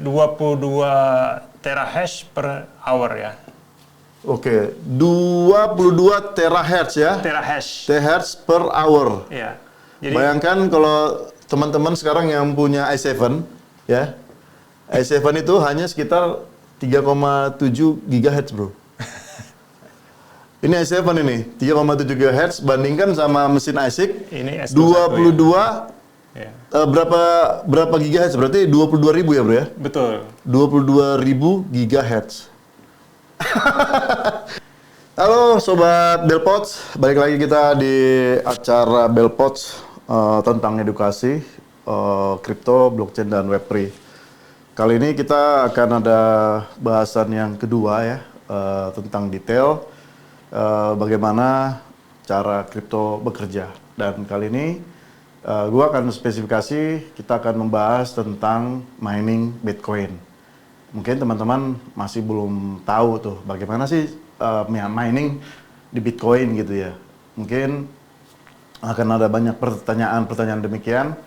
22 terahash per hour ya. Oke, 22 terahertz ya? Terahertz per hour. Iya. Jadi, bayangkan kalau teman-teman sekarang yang punya i7, ya, i7 itu hanya sekitar 3,7 GHz, bro. Ini i7 ini, 3,7 GHz, bandingkan sama mesin ASIC, ini S21 22, ya. Berapa GHz? Berarti 22.000 ya, bro ya? Betul. 22.000 GHz. Halo Sobat Bellpods, balik lagi kita di acara Bellpods tentang edukasi, kripto, blockchain, dan Web3. Kali ini kita akan ada bahasan yang kedua ya, tentang detail bagaimana cara kripto bekerja. Dan kali ini gue akan spesifikasi, kita akan membahas tentang mining Bitcoin. Mungkin teman-teman masih belum tahu tuh bagaimana sih mining di Bitcoin gitu ya. Mungkin akan ada banyak pertanyaan demikian.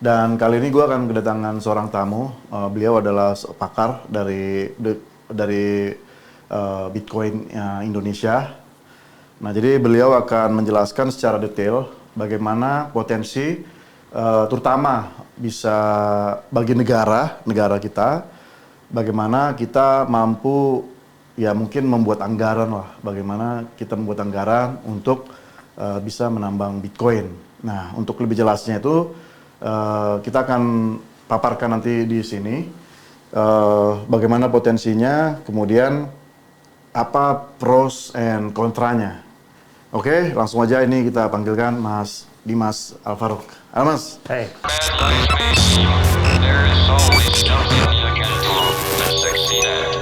Dan kali ini gue akan kedatangan seorang tamu. Beliau adalah pakar dari Bitcoin Indonesia. Nah, jadi beliau akan menjelaskan secara detail bagaimana potensi, terutama bisa bagi negara kita, bagaimana kita mampu ya mungkin membuat anggaran lah, bagaimana kita membuat anggaran untuk bisa menambang Bitcoin. Nah, untuk lebih jelasnya itu kita akan paparkan nanti di sini bagaimana potensinya, kemudian apa pros and kontranya. Oke, langsung aja ini kita panggilkan Mas Dimas Alfaruk. Halo Mas. Hey. There is always something you can do to succeed at.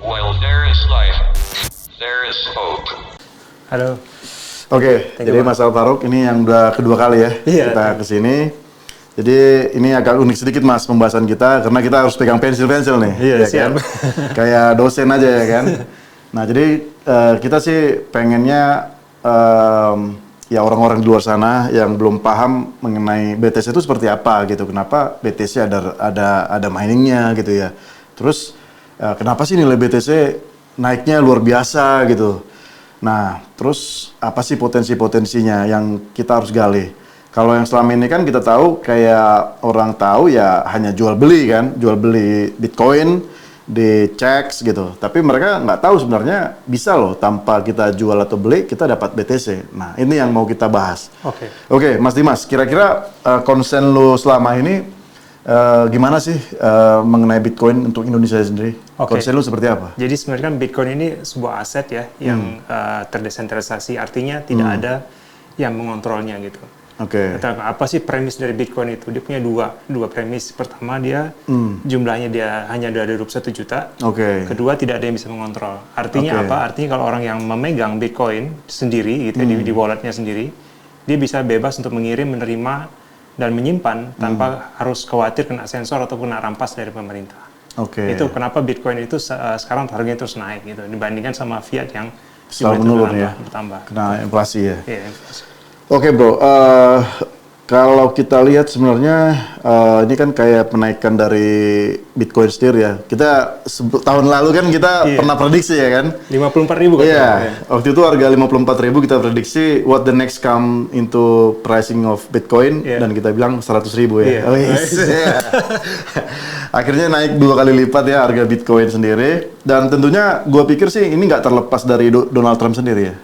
While there is life, there is hope. Halo. Oke, jadi Mas Alfaruk ini yang udah kedua kali ya kita kesini. Jadi ini agak unik sedikit Mas pembahasan kita, karena kita harus pegang pensil-pensil nih. Iya, ya siap. Kan? Kayak dosen aja ya kan. Nah, jadi kita sih pengennya ya orang-orang di luar sana yang belum paham mengenai BTC itu seperti apa gitu. Kenapa BTC ada miningnya gitu ya. Terus kenapa sih nilai BTC naiknya luar biasa gitu. Nah, terus apa sih potensi-potensinya yang kita harus gali? Kalau yang selama ini kan kita tahu kayak orang tahu ya hanya jual beli kan, jual beli Bitcoin di checks gitu. Tapi mereka nggak tahu sebenarnya bisa loh tanpa kita jual atau beli kita dapat BTC. Nah, ini yang mau kita bahas. Oke, Mas Dimas, kira-kira konsen lu selama ini gimana sih mengenai Bitcoin untuk Indonesia sendiri? Konsen lu seperti apa? Jadi sebenarnya kan Bitcoin ini sebuah aset ya yang terdesentralisasi, artinya tidak ada yang mengontrolnya gitu. Apa sih premis dari Bitcoin itu? Dia punya dua premis. Pertama, dia jumlahnya dia hanya ada 21 juta. Kedua, tidak ada yang bisa mengontrol. Artinya apa? Artinya kalau orang yang memegang Bitcoin sendiri gitu di walletnya sendiri, dia bisa bebas untuk mengirim, menerima, dan menyimpan tanpa harus khawatir kena sensor atau kena rampas dari pemerintah. Itu kenapa Bitcoin itu sekarang harganya terus naik gitu dibandingkan sama fiat yang selalu menurun ya, bertambah. Kena inflasi ya. Iya, inflasi. Oke bro, kalau kita lihat sebenarnya ini kan kayak penaikan dari Bitcoin sendiri ya. Kita tahun lalu kan kita pernah prediksi ya kan? 54.000 kan? Iya, waktu itu harga 54.000 kita prediksi what the next come into pricing of Bitcoin dan kita bilang 100.000 ya. Akhirnya naik 2 kali lipat ya harga Bitcoin sendiri. Dan tentunya gua pikir sih ini nggak terlepas dari Donald Trump sendiri ya.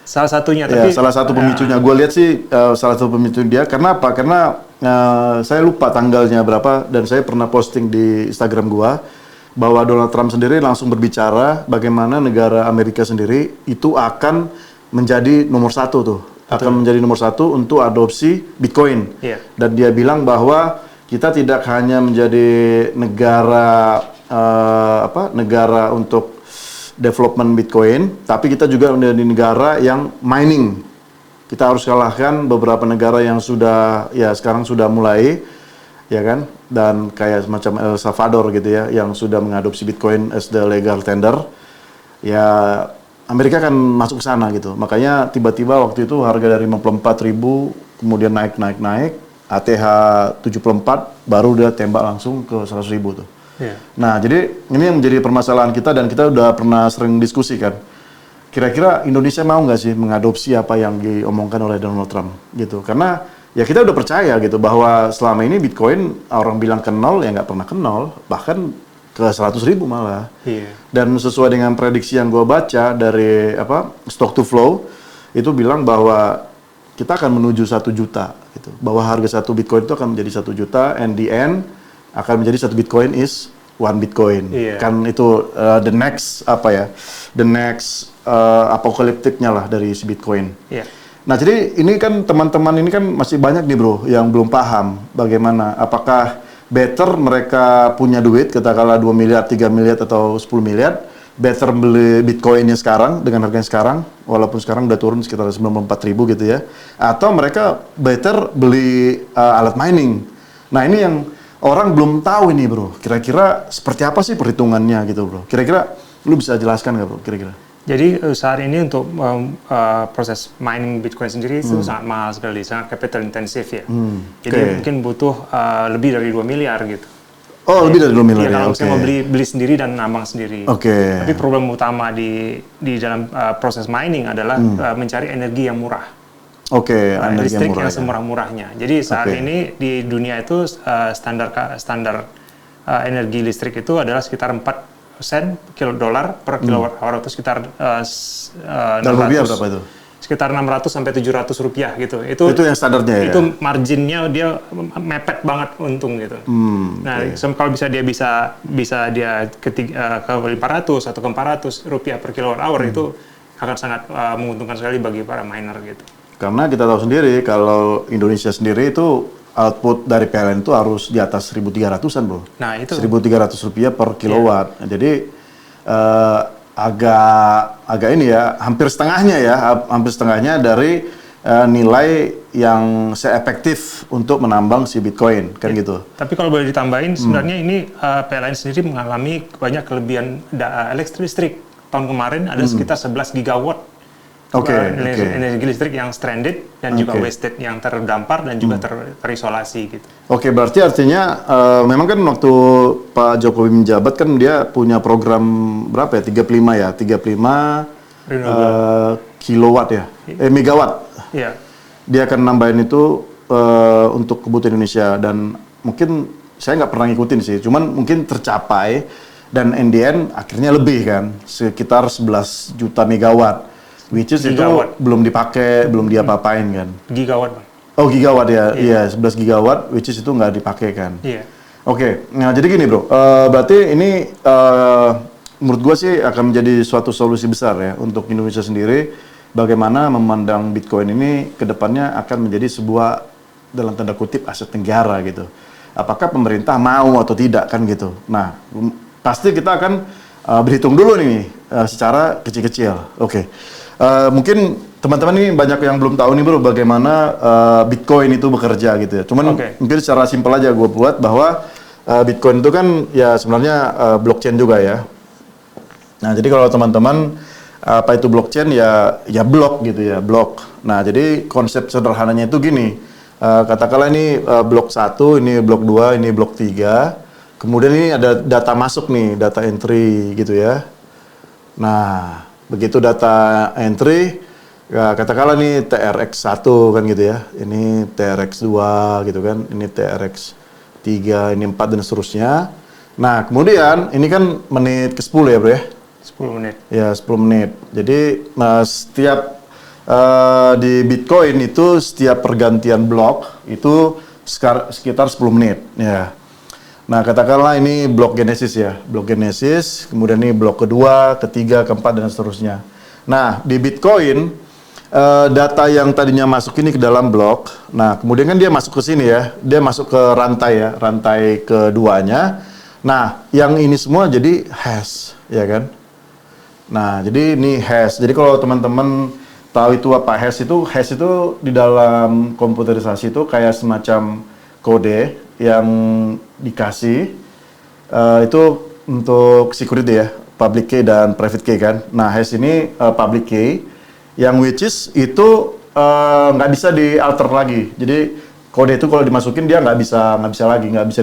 Salah satunya, tapi salah satu pemicunya. Gue lihat sih salah satu pemicu dia. Karena apa? Karena saya lupa tanggalnya berapa dan saya pernah posting di Instagram gue bahwa Donald Trump sendiri langsung berbicara bagaimana negara Amerika sendiri itu akan menjadi nomor satu tuh, akan menjadi nomor satu untuk adopsi Bitcoin. Dan dia bilang bahwa kita tidak hanya menjadi negara negara untuk development Bitcoin, tapi kita juga menjadi negara yang mining. Kita harus kalahkan beberapa negara yang sudah ya sekarang sudah mulai ya kan, dan kayak semacam El Salvador gitu ya yang sudah mengadopsi Bitcoin as the legal tender. Ya Amerika kan masuk ke sana gitu. Makanya tiba-tiba waktu itu harga dari 54.000 kemudian naik ATH 74 baru dia tembak langsung ke 100.000 tuh. Yeah. Nah, jadi ini yang menjadi permasalahan kita dan kita udah pernah sering diskusi kan. Kira-kira Indonesia mau nggak sih mengadopsi apa yang diomongkan oleh Donald Trump gitu? Karena ya kita udah percaya gitu bahwa selama ini Bitcoin orang bilang ke nol ya nggak pernah ke nol, bahkan ke 100.000 malah. Yeah. Dan sesuai dengan prediksi yang gue baca dari Stock to Flow itu bilang bahwa kita akan menuju 1 juta gitu. Bahwa harga 1 Bitcoin itu akan menjadi 1 juta and the end akan menjadi 1 Bitcoin is 1 Bitcoin. Yeah. Kan itu the next apokaliptiknya lah dari si Bitcoin. Yeah. Nah, jadi ini kan teman-teman ini kan masih banyak nih bro yang belum paham bagaimana apakah better mereka punya duit katakanlah 2 miliar, 3 miliar atau 10 miliar better beli Bitcoinnya sekarang dengan harganya sekarang walaupun sekarang udah turun sekitar 94.000 gitu ya, atau mereka better beli alat mining. Nah, ini yang orang belum tahu ini bro, kira-kira seperti apa sih perhitungannya gitu bro, kira-kira lu bisa jelaskan nggak bro kira-kira? Jadi saat ini untuk proses mining Bitcoin sendiri itu sangat mahal sekali, sangat capital intensive ya. Jadi mungkin butuh lebih dari 2 miliar gitu. Oh, lebih dari 2 miliar ya? Kalau misalnya mau beli sendiri dan nambang sendiri. Tapi problem utama di dalam proses mining adalah mencari energi yang murah. Listrik yang semurah-murahnya. Jadi saat ini di dunia itu standar energi listrik itu adalah sekitar 4 sen $4 per kilowatt hour itu sekitar dalam rupiah berapa itu? Sekitar 600 sampai 700 rupiah gitu. Itu yang standarnya ya. Itu marginnya dia mepet banget untung gitu. Kalau bisa dia ke 500 atau ke 400 rupiah per kilowatt hour itu akan sangat menguntungkan sekali bagi para miner gitu. Karena kita tahu sendiri kalau Indonesia sendiri itu output dari PLN itu harus di atas 1.300-an bro. Nah itu 1.300 rupiah per kilowatt. Jadi agak ini ya, hampir setengahnya dari nilai yang seefektif untuk menambang si Bitcoin kan gitu. Tapi kalau boleh ditambahin, sebenarnya ini PLN sendiri mengalami banyak kelebihan listrik. Tahun kemarin ada sekitar 11 gigawatt. Energi listrik yang stranded dan juga wasted, yang terdampar dan juga terisolasi gitu. Berarti artinya memang kan waktu Pak Jokowi menjabat kan dia punya program berapa ya? 35 kilowatt ya? Megawatt. Iya. Dia akan nambahin itu untuk kebutuhan Indonesia dan mungkin saya nggak pernah ngikutin sih, cuman mungkin tercapai dan in the end akhirnya lebih kan, sekitar 11 juta megawatt. Which is gigawatt. Itu belum dipakai, belum diapa-apain kan? Gigawatt, Bang. Oh, gigawatt ya? Iya, 11 gigawatt, which is itu nggak dipakai kan? Iya. Nah jadi gini bro, berarti ini menurut gue sih akan menjadi suatu solusi besar ya untuk Indonesia sendiri, bagaimana memandang Bitcoin ini ke depannya akan menjadi sebuah, dalam tanda kutip, aset negara gitu. Apakah pemerintah mau atau tidak kan gitu? Nah, pasti kita akan berhitung dulu nih secara kecil-kecil. Mungkin teman-teman ini banyak yang belum tahu nih bro bagaimana Bitcoin itu bekerja gitu ya. Cuman mungkin secara simpel aja gue buat bahwa Bitcoin itu kan ya sebenarnya blockchain juga ya. Nah jadi kalau teman-teman apa itu blockchain ya blok gitu ya, blok. Nah jadi konsep sederhananya itu gini, katakanlah ini blok 1, ini blok 2, ini blok 3. Kemudian ini ada data masuk nih, data entry gitu ya. Nah begitu data entry, ya katakanlah nih TRX1 kan gitu ya, ini TRX2 gitu kan, ini TRX3, ini 4 dan seterusnya. Nah kemudian ini kan menit ke 10 ya bro ya? 10 menit. Ya 10 menit. Jadi setiap di Bitcoin itu setiap pergantian blok itu sekitar 10 menit ya. Nah, katakanlah ini blok Genesis ya, blok Genesis, kemudian ini blok kedua, ketiga, keempat, dan seterusnya. Nah, di Bitcoin, data yang tadinya masuk ini ke dalam blok, nah, kemudian kan dia masuk ke sini ya, dia masuk ke rantai ya, rantai keduanya. Nah, yang ini semua jadi hash, ya kan? Nah, jadi ini hash. Jadi kalau teman-teman tahu itu apa hash itu di dalam komputerisasi itu kayak semacam kode yang dikasih itu untuk security ya, public key dan private key kan. Nah, hash ini public key yang which is itu nggak bisa dialter lagi. Jadi kode itu kalau dimasukin dia nggak bisa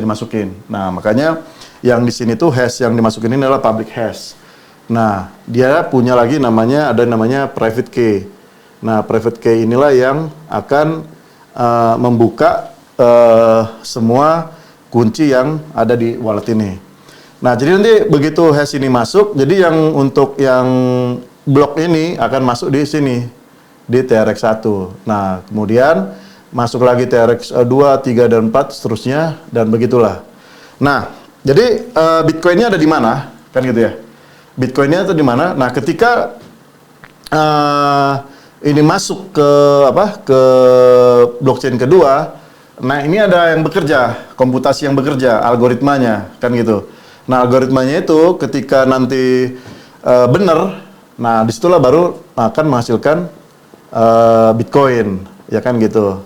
dimasukin. Nah, makanya yang di sini tuh hash yang dimasukin ini adalah public hash. Nah, dia punya lagi ada namanya private key. Nah, private key inilah yang akan membuka semua kunci yang ada di wallet ini. Nah, jadi nanti begitu hash ini masuk, jadi untuk yang blok ini akan masuk di sini, di TRX1. Nah, kemudian masuk lagi TRX 2, 3, dan 4, seterusnya, dan begitulah. Nah, jadi Bitcoin-nya ada di mana? Kan gitu ya. Bitcoin-nya ada di mana? Nah, ketika ini masuk ke blockchain kedua, nah ini ada yang bekerja, komputasi yang bekerja, algoritmanya, kan gitu. Nah, algoritmanya itu ketika nanti benar, nah disitulah baru akan menghasilkan Bitcoin, ya kan gitu.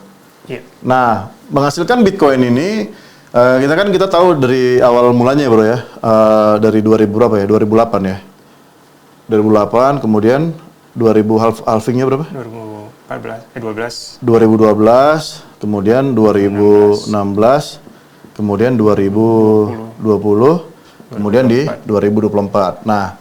Yeah. Nah, menghasilkan Bitcoin ini kita tahu dari awal mulanya bro ya, dari 2008 ya. 2008, kemudian 2000 halvingnya berapa? 2012, kemudian 2016, kemudian 2020, kemudian di 2024. Nah,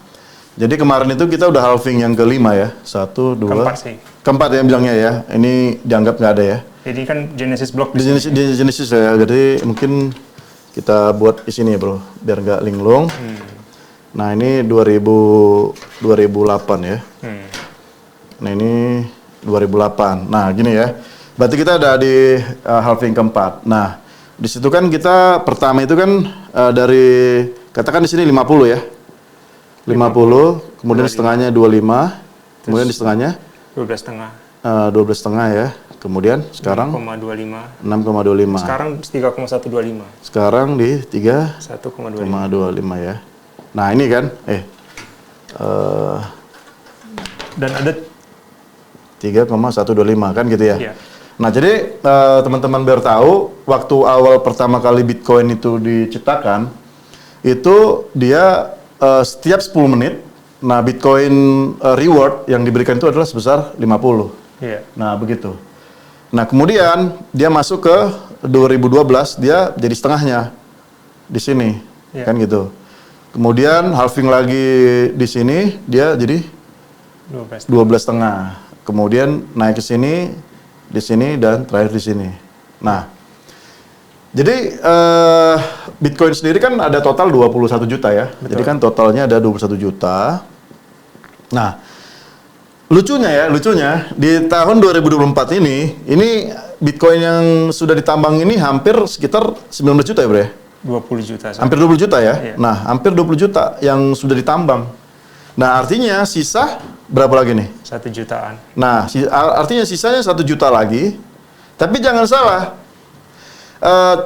jadi kemarin itu kita udah halving yang kelima ya, 1, 2, keempat ya bilangnya ya. Ini dianggap nggak ada ya. Jadi kan Genesis block. Genesis ya, jadi mungkin kita buat di sini ya bro, biar nggak linglung. Nah ini 2008 ya. Nah ini 2008. Nah gini ya, berarti kita ada di halving keempat. Nah di situ kan kita pertama itu kan dari katakan di sini 50 ya, 50, kemudian setengahnya 25, kemudian di setengahnya 12,5 ya. Kemudian sekarang 6,25. Sekarang 3,125. Sekarang di 3,125 ya. Nah, ini kan dan ada 3,125 kan gitu ya. Iya. Nah, jadi teman-teman biar tahu waktu awal pertama kali Bitcoin itu diciptakan itu dia setiap 10 menit nah Bitcoin reward yang diberikan itu adalah sebesar 50. Iya. Nah, begitu. Nah, kemudian dia masuk ke 2012, dia jadi setengahnya di sini, kan gitu. Kemudian halving lagi di sini, dia jadi 12,5. Kemudian naik ke sini, di sini, dan terakhir di sini. Nah, jadi Bitcoin sendiri kan ada total 21 juta ya. Betul. Jadi kan totalnya ada 21 juta. Nah, lucunya di tahun 2024 ini Bitcoin yang sudah ditambang ini hampir sekitar 19 juta ya bro ya? 20 juta. Hampir 20 juta ya? Iya. Nah, hampir 20 juta yang sudah ditambang. Nah, artinya sisa berapa lagi nih? 1 jutaan. Nah, artinya sisanya 1 juta lagi. Tapi jangan salah,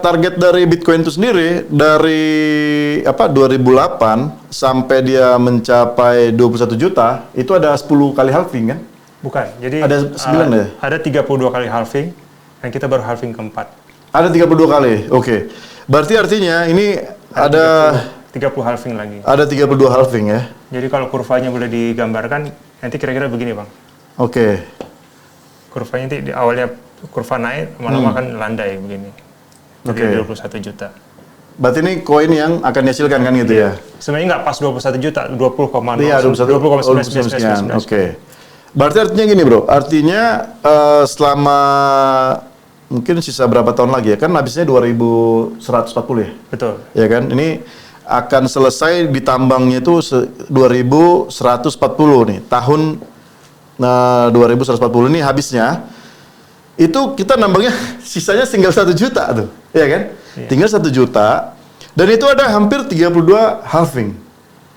target dari Bitcoin itu sendiri dari 2008 sampai dia mencapai 21 juta itu ada 10 kali halving kan? Bukan. Jadi ada 9 ya? Ada 32 kali halving dan kita baru halving keempat. Ada 32 kali. Oke. Berarti artinya ini ada 30 halving lagi. Ada 32 halving ya. Jadi kalau kurvanya boleh digambarkan nanti kira-kira begini, Bang. Oke. Kurvanya nanti di awalnya kurva naik, lama-lama kan landai begini. Jadi 21 juta. Berarti ini koin yang akan dihasilkan kan gitu ya? Sebenarnya nggak pas 21 juta, 20,0. Iya, 20,9. Oke. Berarti artinya gini bro, artinya selama mungkin sisa berapa tahun lagi ya? Kan habisnya 2140 ya? Betul. Ya kan? Ini akan selesai ditambangnya itu 2140 nih. Tahun 2140 ini habisnya. Itu kita nambangnya sisanya tinggal 1 juta tuh, ya kan? Iya. Tinggal 1 juta, dan itu ada hampir 32 halving.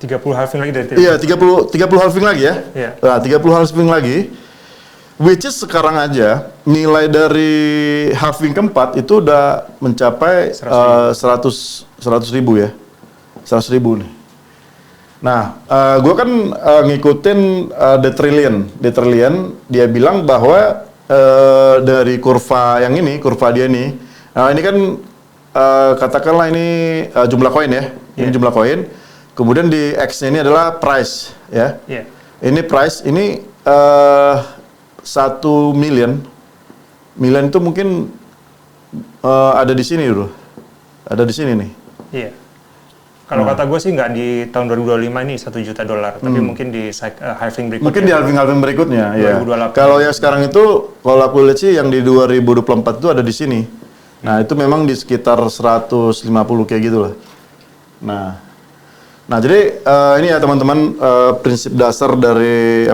30 halving lagi dari Iya, 30 halving lagi ya? Iya. Nah, 30 halving lagi, which is sekarang aja, nilai dari halving keempat itu udah mencapai 100 ribu ya. 100 ribu nih. Nah, gue kan ngikutin The Trillion, dia bilang bahwa dari kurva yang ini, kurva dia nih, ini kan katakanlah ini jumlah koin ya, ini jumlah koin. Kemudian di X-nya ini adalah price ya. Ini price, ini 1 million itu mungkin ada di sini bro. Ada di sini nih. Iya. Kalau kata gue sih nggak di tahun 2025 ini $1 juta, tapi mungkin di halving berikutnya. Mungkin di halving berikutnya, 2028. ya. Kalau yang sekarang itu, kalau aku lihat sih yang di 2024 itu ada di sini. Nah, itu memang di sekitar 150 kayak gitu lah. Nah jadi ini ya teman-teman prinsip dasar dari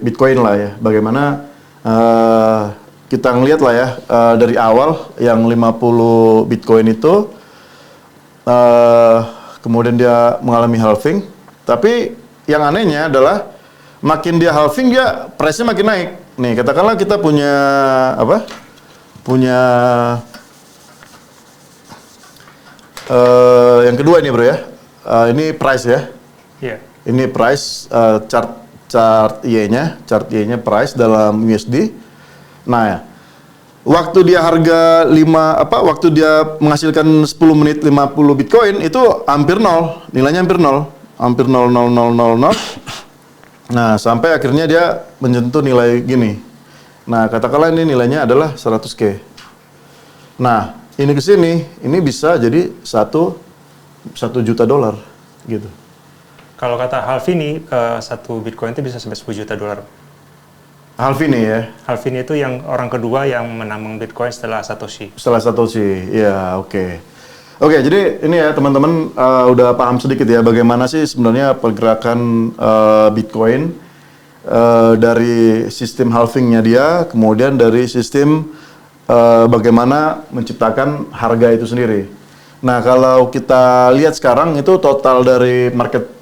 Bitcoin lah ya. Bagaimana kita ngelihat lah ya dari awal yang 50 Bitcoin itu kemudian dia mengalami halving, tapi yang anehnya adalah makin dia halving dia price-nya makin naik. Nih katakanlah kita punya yang kedua ini bro ya, ini price ya. Yeah. Ini price chart Y-nya price dalam USD. Nah ya. Waktu dia harga waktu dia menghasilkan 10 menit 50 Bitcoin itu hampir nol, nilainya hampir 0,0000. Nah, sampai akhirnya dia menyentuh nilai gini. Nah, katakanlah ini nilainya adalah 100K. Nah, ini ke sini, ini bisa jadi $1 juta gitu. Kalau kata Halvini, satu Bitcoin itu bisa sampai $10 juta. Halvini ya? Halvini itu yang orang kedua yang menambang Bitcoin setelah Satoshi. Ya oke. Oke, jadi ini ya teman-teman udah paham sedikit ya bagaimana sih sebenarnya pergerakan Bitcoin dari sistem halvingnya dia, kemudian dari sistem bagaimana menciptakan harga itu sendiri. Nah, kalau kita lihat sekarang itu total dari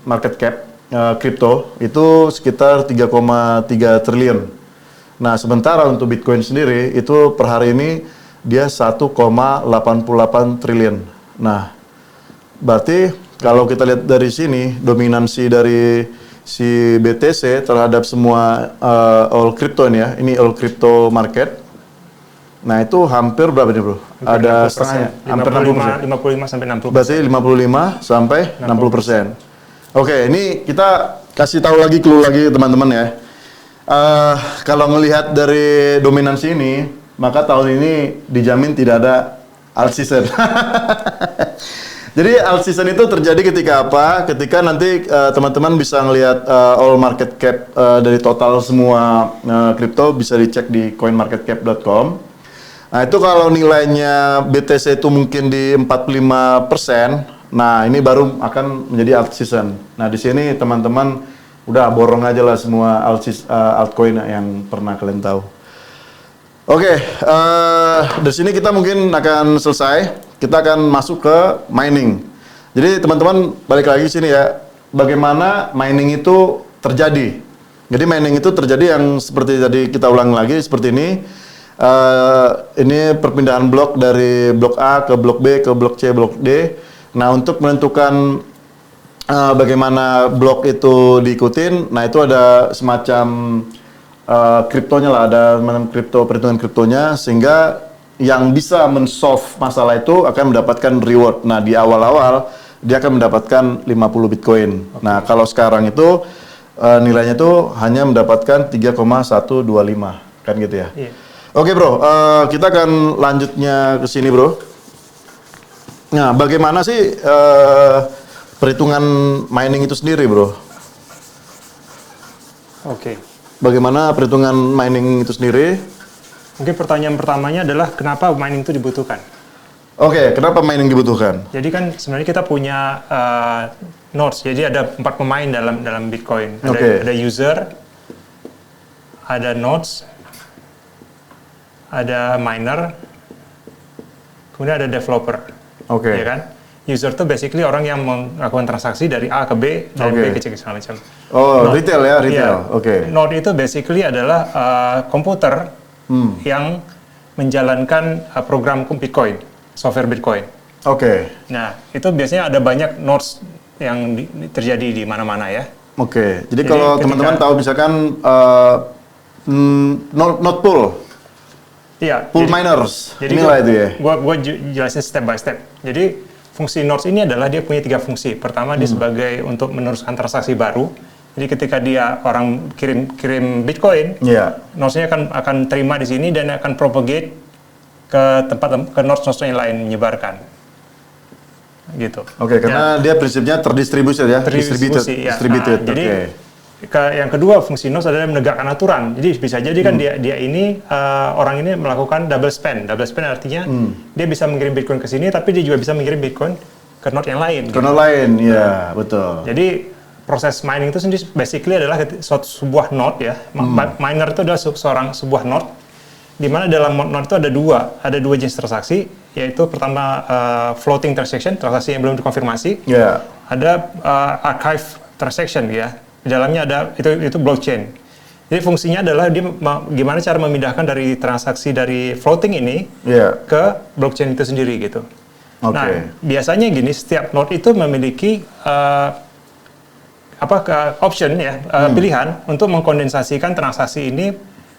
market cap kripto itu sekitar 3,3 triliun. Nah, sementara untuk Bitcoin sendiri itu per hari ini dia 1,88 triliun. Nah, berarti kalau kita lihat dari sini dominansi dari si BTC terhadap semua all crypto ini ya, ini all crypto market. Nah, itu hampir berapa nih, Bro? Ada setengahnya, hampir 55 sampai 60%. Berarti 55 sampai 60%. Oke, ini kita kasih tahu lagi clue lagi teman-teman ya. Kalau ngelihat dari dominansi ini, maka tahun ini dijamin tidak ada alt season. Jadi alt season itu terjadi ketika apa? Ketika nanti teman-teman bisa ngelihat all market cap dari total semua kripto bisa dicek di coinmarketcap.com. Nah itu kalau nilainya BTC itu mungkin di 45%, nah ini baru akan menjadi alt season. Nah di sini teman-teman udah borong aja lah semua altcoin yang pernah kalian tahu. Oke, dari sini kita mungkin akan selesai. Kita akan masuk ke mining. Jadi teman-teman balik lagi sini ya. Bagaimana mining itu terjadi? Jadi mining itu terjadi yang seperti tadi kita ulang lagi seperti ini. Ini perpindahan blok dari blok A ke blok B ke blok C, blok D. Nah untuk menentukan bagaimana blok itu diikutin, nah itu ada semacam kriptonya lah, ada perhitungan kriptonya, sehingga yang bisa men-solve masalah itu akan mendapatkan reward. Nah di awal-awal dia akan mendapatkan 50 Bitcoin. Okay. Nah kalau sekarang itu nilainya itu hanya mendapatkan 3,125 kan gitu ya. Yeah. Oke bro, kita akan lanjutnya ke sini bro. Nah bagaimana sih perhitungan mining itu sendiri, bro? Oke. Bagaimana perhitungan mining itu sendiri? Mungkin pertanyaan pertamanya adalah kenapa mining itu dibutuhkan? Oke, kenapa mining dibutuhkan? Jadi kan sebenarnya kita punya nodes, jadi ada 4 pemain dalam Bitcoin. Ada user, ada nodes, ada miner, kemudian ada developer. Oke. Ya kan? User itu basically orang yang melakukan transaksi dari A ke B, dari B ke C segala macam. Oh, retail ya, retail. Oke. Node itu basically adalah komputer yang menjalankan program Bitcoin, software Bitcoin. Oke. Nah, itu biasanya ada banyak nodes yang terjadi di mana-mana ya. Oke. Jadi kalau teman-teman tahu misalkan node pool. Iya. Pool miners. Jadi inilah itu ya. Gua jelasin step by step. Jadi fungsi nodes ini adalah dia punya 3 fungsi. Pertama dia sebagai untuk meneruskan transaksi baru. Jadi ketika dia orang kirim Bitcoin, nodesnya akan terima di sini dan akan propagate ke nodes yang lain menyebarkan. Gitu. Oke, karena dia prinsipnya terdistribusi ya, distributed. Jadi yang kedua fungsi nodes adalah menegakkan aturan. Jadi bisa jadi kan dia ini orang ini melakukan double spend. Double spend artinya dia bisa mengirim Bitcoin ke sini, tapi dia juga bisa mengirim Bitcoin ke node yang lain. Ke node lain, ya betul. Jadi proses mining itu sendiri basically adalah sebuah node ya. Miner itu adalah sebuah node, di mana dalam node itu ada dua jenis transaksi, yaitu pertama floating transaction, transaksi yang belum dikonfirmasi. Yeah. Ada archive transaction ya. Di dalamnya ada itu blockchain. Jadi fungsinya adalah dia gimana cara memindahkan dari transaksi dari floating ini ke blockchain itu sendiri gitu. Nah, biasanya gini, setiap node itu memiliki option ya, pilihan untuk mengkondensasikan transaksi ini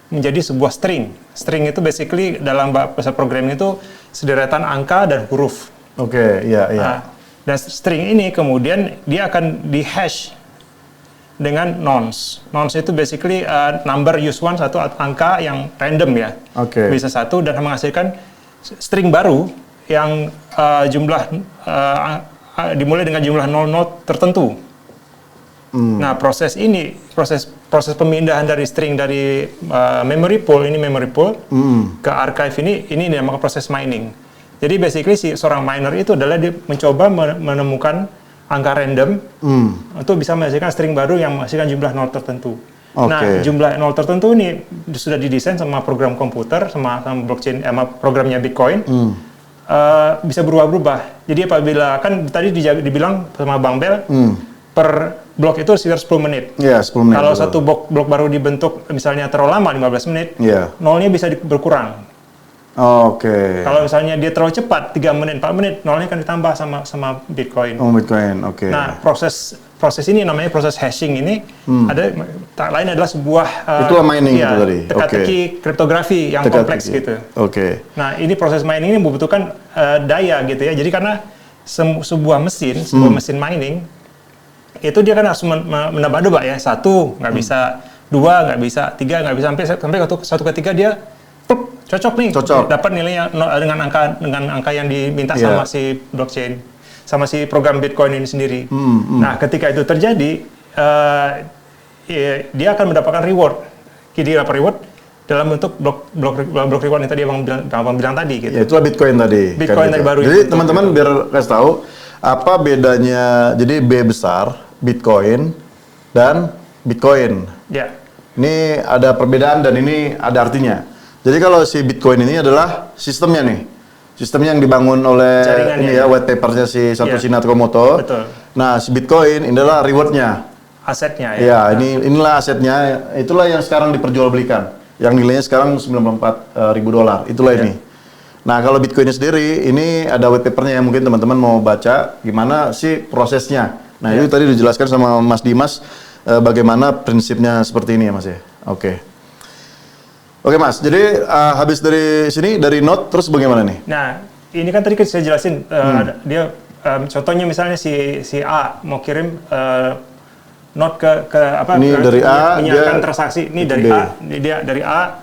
menjadi sebuah string. String itu basically dalam bahasa programming itu sederetan angka dan huruf. Dan string ini kemudian dia akan di-hash dengan nonce. Nonce itu basically number use one, satu angka yang random ya. Bisa satu dan menghasilkan string baru yang dimulai dengan jumlah 00 tertentu. Nah, proses pemindahan dari string dari memory pool ke archive ini dinamakan proses mining. Jadi basically seorang miner itu adalah dia mencoba menemukan angka random untuk bisa menghasilkan string baru yang menghasilkan jumlah 0 tertentu. Nah, jumlah 0 tertentu ini sudah didesain sama program komputer, sama blockchain, sama programnya Bitcoin. Bisa berubah-ubah. Jadi apabila kan tadi dibilang sama Bang Bel, per blok itu sekitar 10 menit. Iya, 10 menit. Kalau satu blok baru dibentuk misalnya terlalu lama, 15 menit, nolnya bisa berkurang. Kalau misalnya dia terlalu cepat, 3 menit, 4 menit, nolnya akan ditambah sama Bitcoin. Nah, proses ini namanya proses hashing ini, tak lain adalah sebuah itulah mining itu tadi. Teka-teki kriptografi yang kompleks gitu. Nah, ini proses mining ini membutuhkan daya gitu ya. Jadi karena sebuah mesin mining, itu dia kan harus menebak-nebak ya, satu nggak bisa, dua nggak bisa, tiga nggak bisa, sampai satu ketiga dia cocok nih, dapat nilainya dengan angka yang diminta sama si blockchain, sama si program Bitcoin ini sendiri. Nah, ketika itu terjadi, dia akan mendapatkan reward. Dia dapat reward dalam bentuk blok reward yang tadi abang bilang tadi gitu. Ya, itulah Bitcoin tadi. Bitcoin tadi baru. Jadi teman-teman biar kasih tahu apa bedanya. Jadi B besar Bitcoin dan Bitcoin. Ya. Ini ada perbedaan dan ini ada artinya. Jadi kalau si Bitcoin ini adalah sistemnya nih. Sistemnya yang dibangun oleh white papernya si Satoshi Nakamoto. Betul. Nah, si Bitcoin ini adalah rewardnya. Asetnya ya. Ya, inilah asetnya. Itulah yang sekarang diperjualbelikan. Yang nilainya sekarang $94.000. Itulah ini. Nah, kalau Bitcoin sendiri, ini ada white papernya yang mungkin teman-teman mau baca gimana sih prosesnya. Nah, itu tadi dijelaskan sama Mas Dimas bagaimana prinsipnya seperti ini ya, Mas ya. Oke Mas, jadi habis dari sini, dari node, terus bagaimana nih? Nah, ini kan tadi saya jelasin, dia contohnya misalnya si A mau kirim node ke apa? Ini dari A, menyiapkan transaksi. Ini dari B. Dia dari A,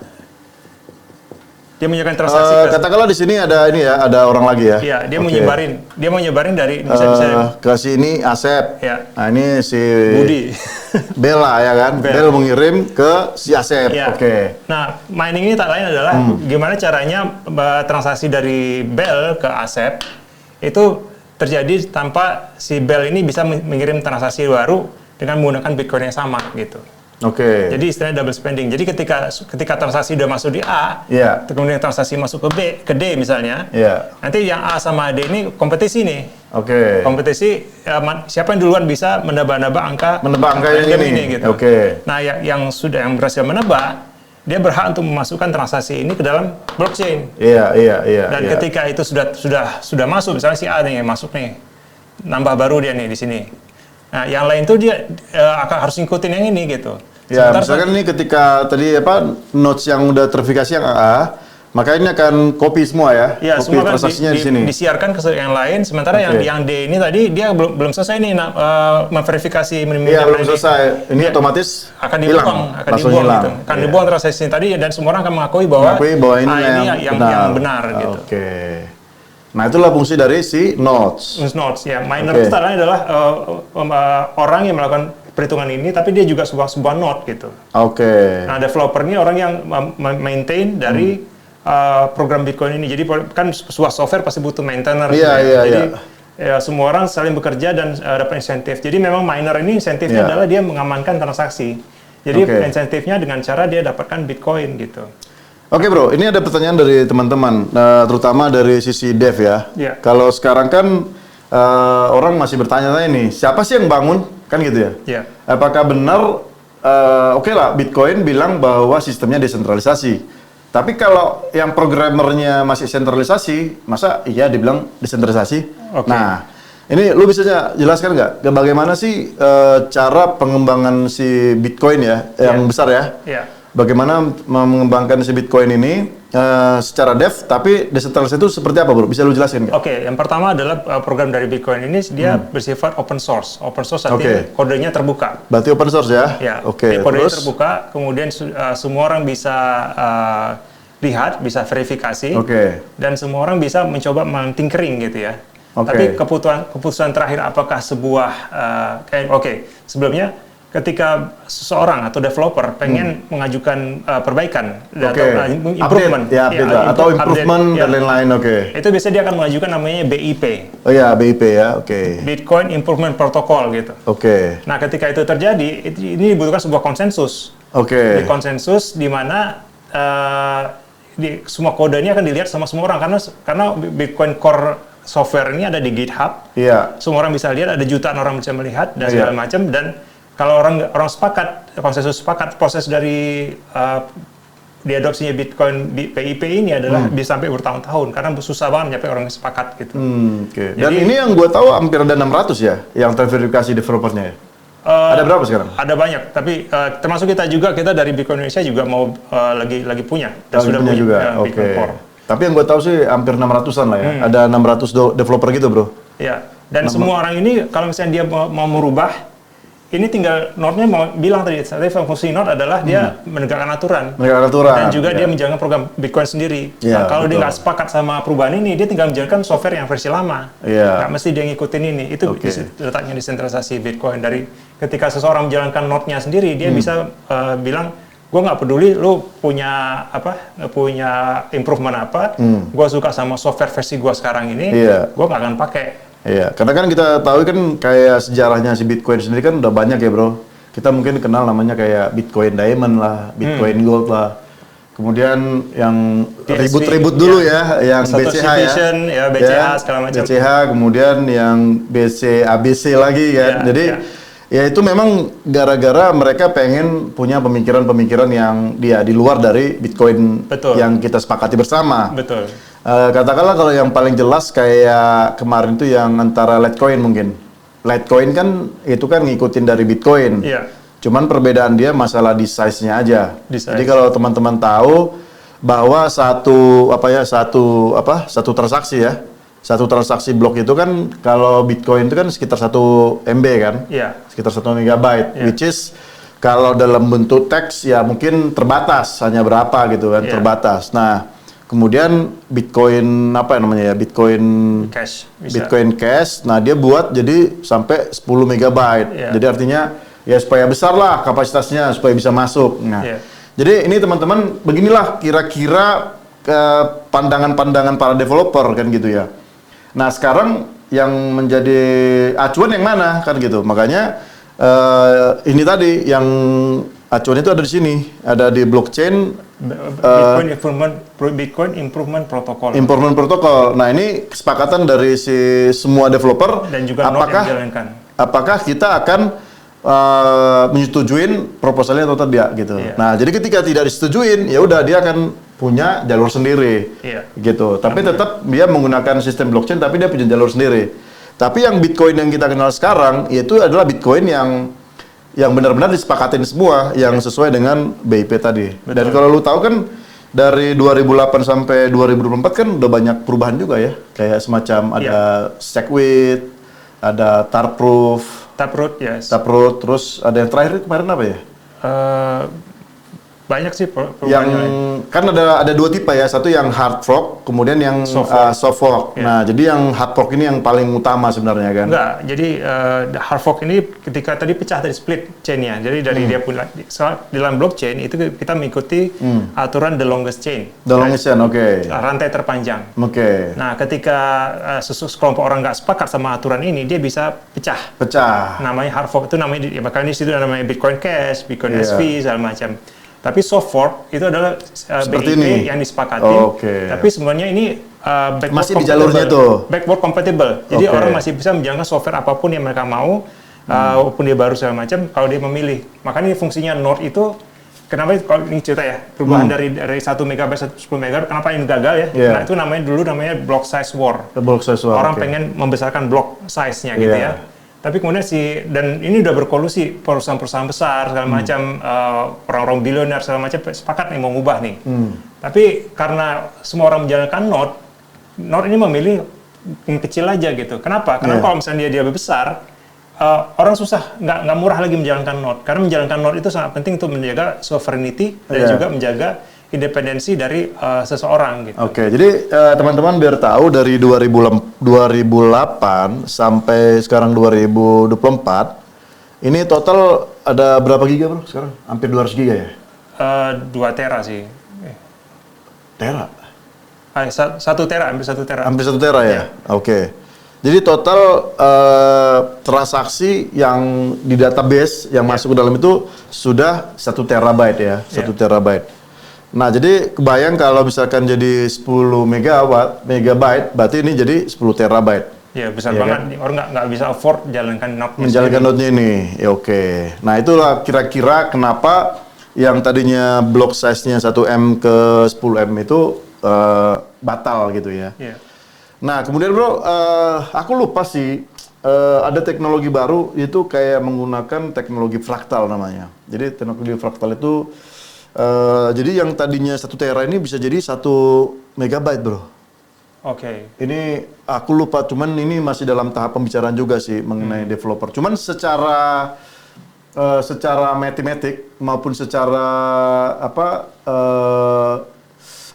dia menyiapkan transaksi. Katakanlah di sini ada ada orang lagi ya? Iya, dia mau nyebarin dari bisa ke sini Asep. Ya. Nah, ini si Budi. Bella ya kan? Bel mengirim ke si Asep. Ya. Nah, mining ini tak lain adalah gimana caranya transaksi dari Bel ke Asep itu terjadi tanpa si Bel ini bisa mengirim transaksi baru dengan menggunakan Bitcoin yang sama gitu. Jadi istilahnya double spending. Jadi ketika transaksi udah masuk di A, kemudian transaksi masuk ke D misalnya, nanti yang A sama D ini kompetisi nih. Kompetisi siapa yang duluan bisa menebak angka yang ini gitu. Nah, yang berhasil menebak, dia berhak untuk memasukkan transaksi ini ke dalam blockchain. Dan ketika itu sudah masuk, misalnya si A nih masuk nih, nambah baru dia nih di sini. Nah, yang lain tuh dia akan harus ngikutin yang ini gitu. Ya, misalkan ini ketika tadi nodes yang udah terverifikasi yang AA, Maka ini akan copy semua ya? Ya, copy semua kan transaksinya di sini. disiarkan ke yang lain, sementara yang D ini tadi dia belum selesai nih memverifikasi Iya, belum selesai. Ini otomatis akan dibuang, gitu. Akan dibuang transaksi tadi dan semua orang akan mengakui bahwa ini yang benar gitu. Oke. Nah, itulah fungsi dari si nodes. Nodes ya. Miner itu adalah orang yang melakukan perhitungan ini, tapi dia juga sebuah node gitu. Oke. Nah, developer ini orang yang maintain dari program Bitcoin ini. Jadi kan sebuah software pasti butuh maintainer. Jadi ya, semua orang saling bekerja dan dapat insentif. Jadi memang miner ini insentifnya adalah dia mengamankan transaksi. Jadi insentifnya dengan cara dia dapatkan Bitcoin gitu. Oke bro, ini ada pertanyaan dari teman-teman, terutama dari sisi dev ya. Kalau sekarang kan orang masih bertanya-tanya nih, siapa sih yang bangun? Kan gitu ya? Apakah benar, oke lah, Bitcoin bilang bahwa sistemnya desentralisasi. Tapi kalau yang programmernya masih sentralisasi, masa iya dibilang desentralisasi? Nah, ini lu bisa jelaskan nggak bagaimana sih cara pengembangan si Bitcoin ya, yang besar ya? Bagaimana mengembangkan si Bitcoin ini secara dev, tapi desentralisasi itu seperti apa bro? Bisa lu jelasin nggak? Oke, yang pertama adalah program dari Bitcoin ini dia bersifat open source. Open source artinya kodenya terbuka. Berarti open source ya? Ya. Kodenya terbuka, kemudian semua orang bisa lihat, bisa verifikasi, dan semua orang bisa mencoba tinkering gitu ya. Tapi keputusan terakhir apakah sebuah sebelumnya ketika seseorang atau developer pengen mengajukan perbaikan atau improvement, improvement dan lain-lain, itu biasanya dia akan mengajukan namanya BIP. Oh ya, BIP ya, Bitcoin Improvement Protocol gitu. Nah, ketika itu terjadi, ini dibutuhkan sebuah konsensus. Konsensus di mana semua kode ini akan dilihat sama semua orang karena Bitcoin Core software ini ada di GitHub. Semua orang bisa lihat, ada jutaan orang bisa melihat dan segala macam. Dan kalau orang sepakat, konsensus sepakat, proses dari diadopsinya Bitcoin BIP ini adalah bisa sampai bertahun-tahun karena susah banget nyampe orang yang sepakat gitu. Dan ini yang gue tahu hampir ada 600 ya yang terverifikasi developernya ya. Ada berapa sekarang? Ada banyak, tapi termasuk kita dari Bitcoin Indonesia juga mau lagi punya dan sudah punya juga. Bitcoin Core. Tapi yang gue tahu sih hampir 600-an lah ya. Ada 600 developer gitu bro. Ya, dan semua orang ini kalau misalnya dia mau merubah, ini tinggal node-nya mau bilang tadi fungsi node adalah dia menegakkan aturan. Dan juga dia menjalankan program Bitcoin sendiri. Nah, kalau dia nggak sepakat sama perubahan ini, dia tinggal menjalankan software yang versi lama. Nggak mesti dia ngikutin ini. Itu letaknya desentralisasi Bitcoin. Dari ketika seseorang menjalankan node-nya sendiri, dia bisa bilang, gue nggak peduli lu punya improvement apa, gue suka sama software versi gue sekarang ini, gue nggak akan pakai. Iya, karena kan kita tahu kan kayak sejarahnya si Bitcoin sendiri kan udah banyak ya bro. Kita mungkin kenal namanya kayak Bitcoin Diamond lah, Bitcoin Gold lah. Kemudian yang ribut-ribut dulu ya, yang BCH ya, BCH segala macam. BCH, kemudian yang ABC lagi kan. Jadi ya itu memang gara-gara mereka pengen punya pemikiran-pemikiran yang di luar dari Bitcoin yang kita sepakati bersama. Katakanlah kalau yang paling jelas kayak kemarin itu yang antara Litecoin mungkin. Litecoin kan itu kan ngikutin dari Bitcoin. Cuman perbedaan dia masalah di size-nya aja. Jadi kalau teman-teman tahu bahwa satu transaksi ya. Satu transaksi blok itu kan kalau Bitcoin itu kan sekitar 1 MB kan. Sekitar 1 megabyte. Which is kalau dalam bentuk teks ya mungkin terbatas, hanya berapa gitu kan, terbatas. Nah, kemudian Bitcoin Bitcoin Cash. Bitcoin Cash. Nah, dia buat jadi sampai 10 megabyte. Jadi artinya ya supaya besar lah kapasitasnya supaya bisa masuk. Nah, jadi ini teman-teman beginilah kira-kira pandangan-pandangan para developer kan gitu ya. Nah, sekarang yang menjadi acuan yang mana kan gitu. Makanya ini tadi yang acuan itu ada di sini, ada di blockchain Bitcoin Improvement Protocol. Improvement Protocol. Nah, ini kesepakatan dari semua developer dan juga node yang dijalankan. Apakah kita akan menyetujuin proposalnya atau tidak gitu. Nah, jadi ketika tidak disetujuin, ya udah dia akan punya jalur sendiri, gitu. Tapi tetap dia menggunakan sistem blockchain, tapi dia punya jalur sendiri. Tapi yang Bitcoin yang kita kenal sekarang, yaitu adalah Bitcoin yang benar-benar disepakatin semua, yang sesuai dengan BIP tadi. Dan kalau lu tahu kan, dari 2008 sampai 2024 kan udah banyak perubahan juga ya. Kayak semacam ada Segwit, ada Taproot, yes. Taproot, terus ada yang terakhir kemarin apa ya? Banyak sih yang kan ada dua tipe ya, satu yang hard fork, kemudian yang soft fork. Yeah. Nah, jadi yang hard fork ini yang paling utama sebenarnya kan? Enggak, jadi hard fork ini ketika tadi pecah dari split chain-nya. Jadi dari dia punya di dalam blockchain itu kita mengikuti aturan the longest chain. The longest chain, oke. Rantai terpanjang. Oke. Nah, ketika sekelompok orang nggak sepakat sama aturan ini, dia bisa pecah. Namanya hard fork, itu namanya makanya di situ namanya Bitcoin Cash, Bitcoin SV segala macam. Tapi soft fork itu adalah BIP yang disepakati. Tapi sebenarnya ini masih di jalurnya tuh. Backward compatible. Jadi orang masih bisa menjalankan software apapun yang mereka mau, walaupun dia baru segala macam, kalau dia memilih. Makanya fungsinya node itu, kenapa kalau ini cerita ya, perubahan dari 1 megabyte 10 megabyte, kenapa ini gagal ya? Nah itu namanya block size war. Orang pengen membesarkan block size-nya gitu ya. Tapi kemudian dan ini udah berkolusi perusahaan-perusahaan besar segala macam, orang-orang bilioner segala macam sepakat nih mau ngubah nih. Tapi karena semua orang menjalankan node ini memilih yang kecil aja gitu. Kenapa? Karena kalau misalnya dia lebih besar, orang susah, nggak murah lagi menjalankan node. Karena menjalankan node itu sangat penting untuk menjaga sovereignty dan juga menjaga independensi dari seseorang gitu. Jadi teman-teman biar tahu dari 2008 sampai sekarang 2024 ini total ada berapa giga bro sekarang? Hampir 200 giga ya? 2 tera sih. Tera? 1 tera, hampir 1 tera. Hampir 1 tera ya? Jadi total transaksi yang di database yang masuk ke dalam itu sudah 1 terabyte ya, 1 terabyte. Nah, jadi kebayang kalau misalkan jadi 10 megabyte, berarti ini jadi 10 terabyte. Ya, besar banget. Kan? Orang nggak bisa afford menjalankan node-nya ini. Ya, Nah, itulah kira-kira kenapa yang tadinya block size-nya 1M ke 10M itu batal gitu ya. Nah, kemudian bro, aku lupa sih, ada teknologi baru, itu kayak menggunakan teknologi fraktal namanya. Jadi teknologi fraktal itu jadi yang tadinya 1 tera ini bisa jadi 1 megabyte bro. Ini aku lupa, cuman ini masih dalam tahap pembicaraan juga sih mengenai developer. Cuman secara matematik maupun secara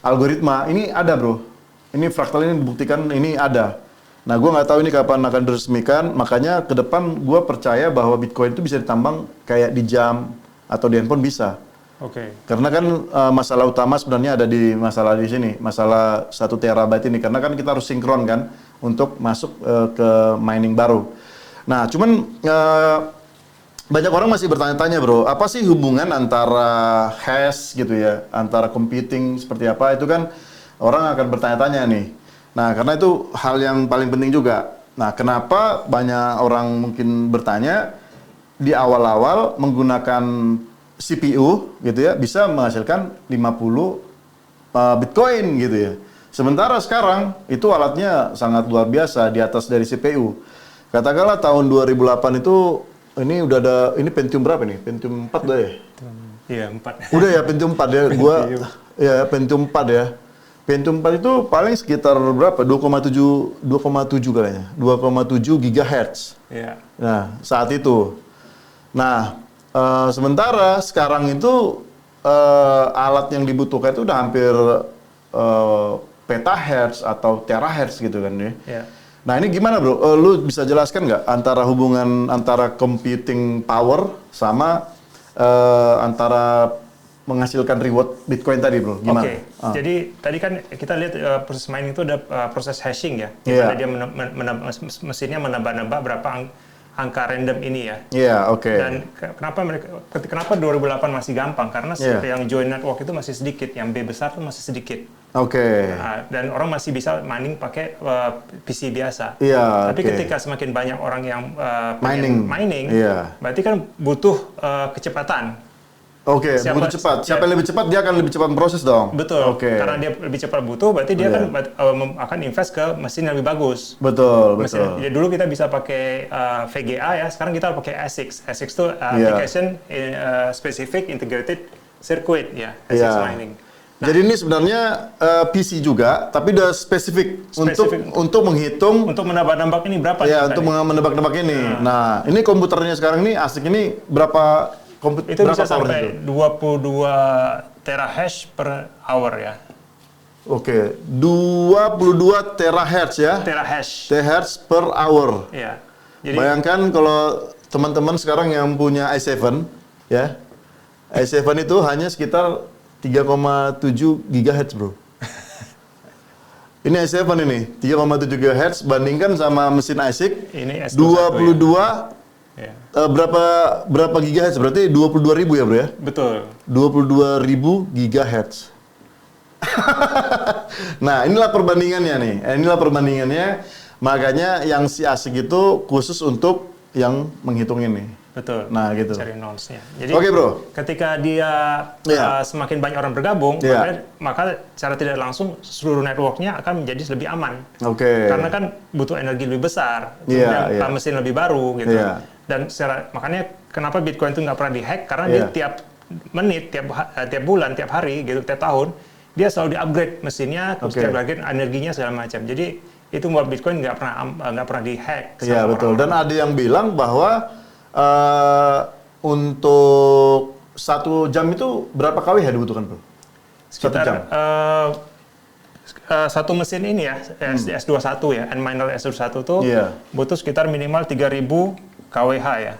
algoritma ini ada bro. Ini fraktal ini dibuktikan ini ada. Nah, gue nggak tahu ini kapan akan diresmikan. Makanya ke depan gue percaya bahwa Bitcoin itu bisa ditambang kayak di jam atau di handphone bisa. Karena kan masalah utama sebenarnya ada di sini, masalah 1 terabyte ini. Karena kan kita harus sinkron kan untuk masuk ke mining baru. Nah, cuman banyak orang masih bertanya-tanya bro, apa sih hubungan antara hash gitu ya, antara computing seperti apa, itu kan orang akan bertanya-tanya nih. Nah, karena itu hal yang paling penting juga. Nah, kenapa banyak orang mungkin bertanya, di awal-awal menggunakan CPU gitu ya, bisa menghasilkan 50 Bitcoin gitu ya. Sementara sekarang itu alatnya sangat luar biasa di atas dari CPU. Katakanlah tahun 2008 itu ini udah ada, ini Pentium berapa nih? Pentium 4 udah ya? Iya, 4. Udah ya Pentium 4 ya. Ya Pentium 4 ya. Pentium 4 itu paling sekitar berapa? 2,7 kayaknya. 2,7 GHz. Nah, saat itu. Nah, sementara sekarang itu alat yang dibutuhkan itu udah hampir petahertz atau terahertz gitu kan ya. Nah, ini gimana bro? Lu bisa jelaskan nggak antara hubungan antara computing power sama antara menghasilkan reward Bitcoin tadi bro? Gimana? Jadi tadi kan kita lihat proses mining itu ada proses hashing ya. Dia mesinnya menebak-nebak berapa angka random ini ya. Dan kenapa 2008 masih gampang? Karena yang join network itu masih sedikit, yang B besar itu masih sedikit. Nah, dan orang masih bisa mining pakai PC biasa. Tapi ketika semakin banyak orang yang mining, berarti kan butuh kecepatan. Butuh cepat. Siapa yang lebih cepat, dia akan lebih cepat proses dong. Betul. Karena dia lebih cepat butuh, berarti dia akan invest ke mesin yang lebih bagus. Betul. Ya, dulu kita bisa pakai VGA ya, sekarang kita pakai ASIC. ASIC itu Application Specific Integrated Circuit ya, ASIC mining. Jadi ini sebenarnya PC juga, tapi udah spesifik. Untuk menghitung. Untuk menebak-nebak ini berapa? Ya, untuk menebak-nebak ini. Nah, ini komputernya sekarang ini ASIC ini berapa komputer? Itu bisa sampai 22 terahash per hour ya. Oke, 22 terahertz ya? Terahertz per hour. Iya. Jadi, bayangkan kalau teman-teman sekarang yang punya i7, ya, i7 itu hanya sekitar 3,7 GHz, bro. Ini i7 ini, 3,7 GHz, bandingkan sama mesin ASIC, ini S21 22, ya. Berapa GHz? Berarti 22.000 ya, bro ya? Betul. 22.000 GHz. Nah, inilah perbandingannya nih. Inilah perbandingannya. Makanya yang si ASIC itu khusus untuk yang menghitung ini. Betul. Nah, gitu. Cari nonce-nya. Jadi, bro. Ketika dia semakin banyak orang bergabung, maka secara tidak langsung seluruh networknya akan menjadi lebih aman. Karena kan butuh energi lebih besar, kemudian mesin lebih baru, gitu. Dan makanya kenapa Bitcoin itu nggak pernah dihack? Karena dia tiap menit, tiap bulan, tiap hari, gitu, tiap tahun, dia selalu di-upgrade mesinnya, setiap upgrade energinya segala macam. Jadi itu membuat Bitcoin nggak pernah dihack. Iya, betul. Dan ada yang bilang bahwa untuk 1 jam itu berapa kWh dibutuhkan, bro? Sekitar satu mesin ini ya, S21 ya, N-miner S21 itu butuh sekitar minimal 3.000 kWh ya.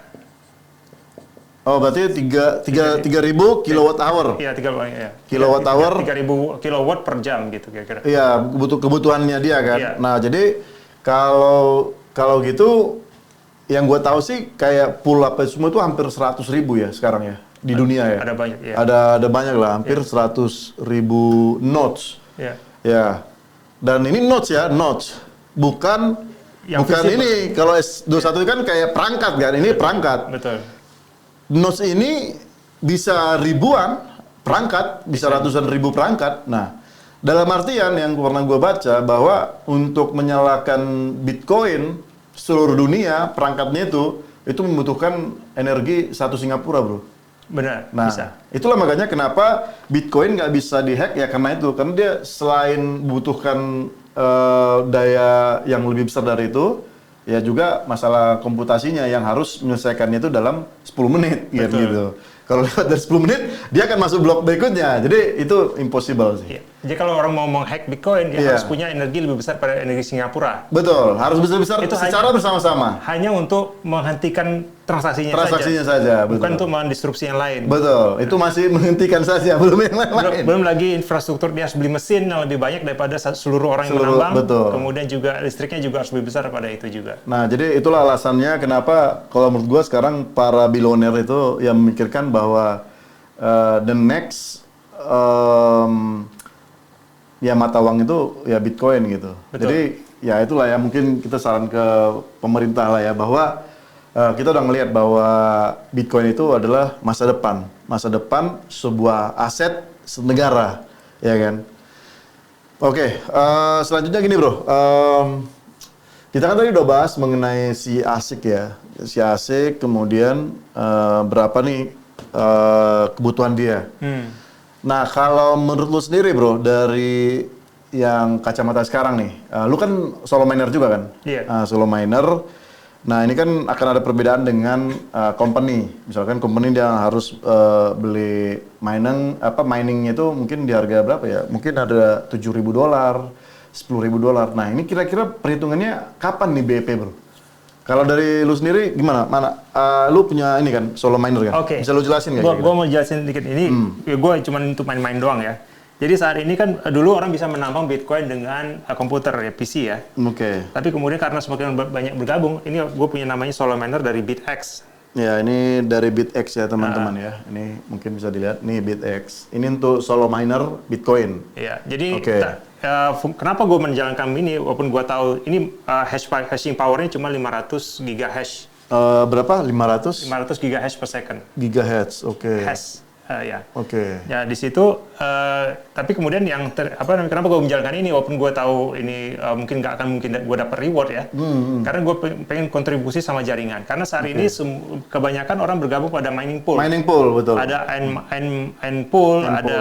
Oh, berarti 3.000 kilowatt hour. Iya, 3.000 ya. Kilowatt hour. 3.000 kilowatt per jam gitu kira-kira. Iya, kebutuhannya dia kan. Iya. Nah, jadi kalau gitu yang gue tahu sih kayak pool apa semua itu hampir 100.000 ya sekarang ya di dunia ya. Ada banyak ya. Ada banyak lah, hampir 100.000 nodes. Iya. Ya. Dan ini nodes ya, nodes. Bukan ini kalau S21 kan kayak perangkat kan, ini perangkat. Betul. Nodes ini bisa ribuan perangkat, bisa ratusan ribu perangkat. Nah, dalam artian yang pernah gue baca bahwa untuk menyalakan Bitcoin seluruh dunia perangkatnya itu membutuhkan energi 1 Singapura, bro. Benar. Nah, bisa. Itulah makanya kenapa Bitcoin nggak bisa dihack ya karena dia selain membutuhkan daya yang lebih besar dari itu, ya juga masalah komputasinya yang harus menyelesaikannya itu dalam 10 menit, gitu. Kalau lewat dari 10 menit, dia akan masuk blok berikutnya. Jadi itu impossible sih. Iya. Jadi kalau orang mau menghack Bitcoin, dia harus punya energi lebih besar pada energi Singapura. Betul, harus besar-besar secara bersama-sama. Hanya untuk menghentikan transaksinya saja. Betul. Bukan untuk mendisrupsi yang lain. Betul, itu masih menghentikan saja, belum yang lain. Belum lagi infrastruktur, dia harus beli mesin yang lebih banyak daripada seluruh orang yang menambang. Betul. Kemudian juga listriknya juga harus lebih besar daripada itu juga. Nah, jadi itulah alasannya kenapa kalau menurut gua sekarang para bilioner itu yang memikirkan bahwa the next ya mata uang itu ya Bitcoin gitu. Betul. Jadi ya itulah ya mungkin kita saran ke pemerintah lah ya bahwa kita udah ngelihat bahwa Bitcoin itu adalah masa depan sebuah aset negara, ya kan. Oke, selanjutnya gini bro, kita kan tadi udah bahas mengenai si ASIC ya, si ASIC kemudian berapa nih kebutuhan dia. Nah, kalau menurut lu sendiri bro, dari yang kacamata sekarang nih, lu kan solo miner juga kan? Iya. Solo miner. Nah, ini kan akan ada perbedaan dengan company. Misalkan company dia harus beli miningnya itu mungkin di harga berapa ya? Mungkin ada $7.000, $10.000. Nah, ini kira-kira perhitungannya kapan nih BEP bro? Kalau dari lu sendiri gimana? Lu punya ini kan solo miner kan? Oke. Bisa lu jelasin nggak? Gua mau jelasin dikit ini. Gue cuma untuk main-main doang ya. Jadi saat ini kan dulu orang bisa menambang Bitcoin dengan komputer ya, PC ya. Oke. Tapi kemudian karena semakin banyak bergabung, ini gue punya namanya solo miner dari BitX. Ya, ini dari BitX ya teman-teman ya. Ini mungkin bisa dilihat nih BitX. Ini untuk solo miner Bitcoin. Iya. Jadi kenapa gue menjalankan ini walaupun gue tahu ini hashing powernya cuma 500 gigahash. Berapa? 500? 500 gigahash per second. Gigahertz, oke. Hash. ya. Oke. Ya di situ, tapi kemudian kenapa gue menjalankan ini, walaupun gue tahu ini mungkin nggak akan gue dapat reward ya, karena gue pengen kontribusi sama jaringan. Karena saat ini kebanyakan orang bergabung pada mining pool. Mining pool, betul. Ada N pool, ada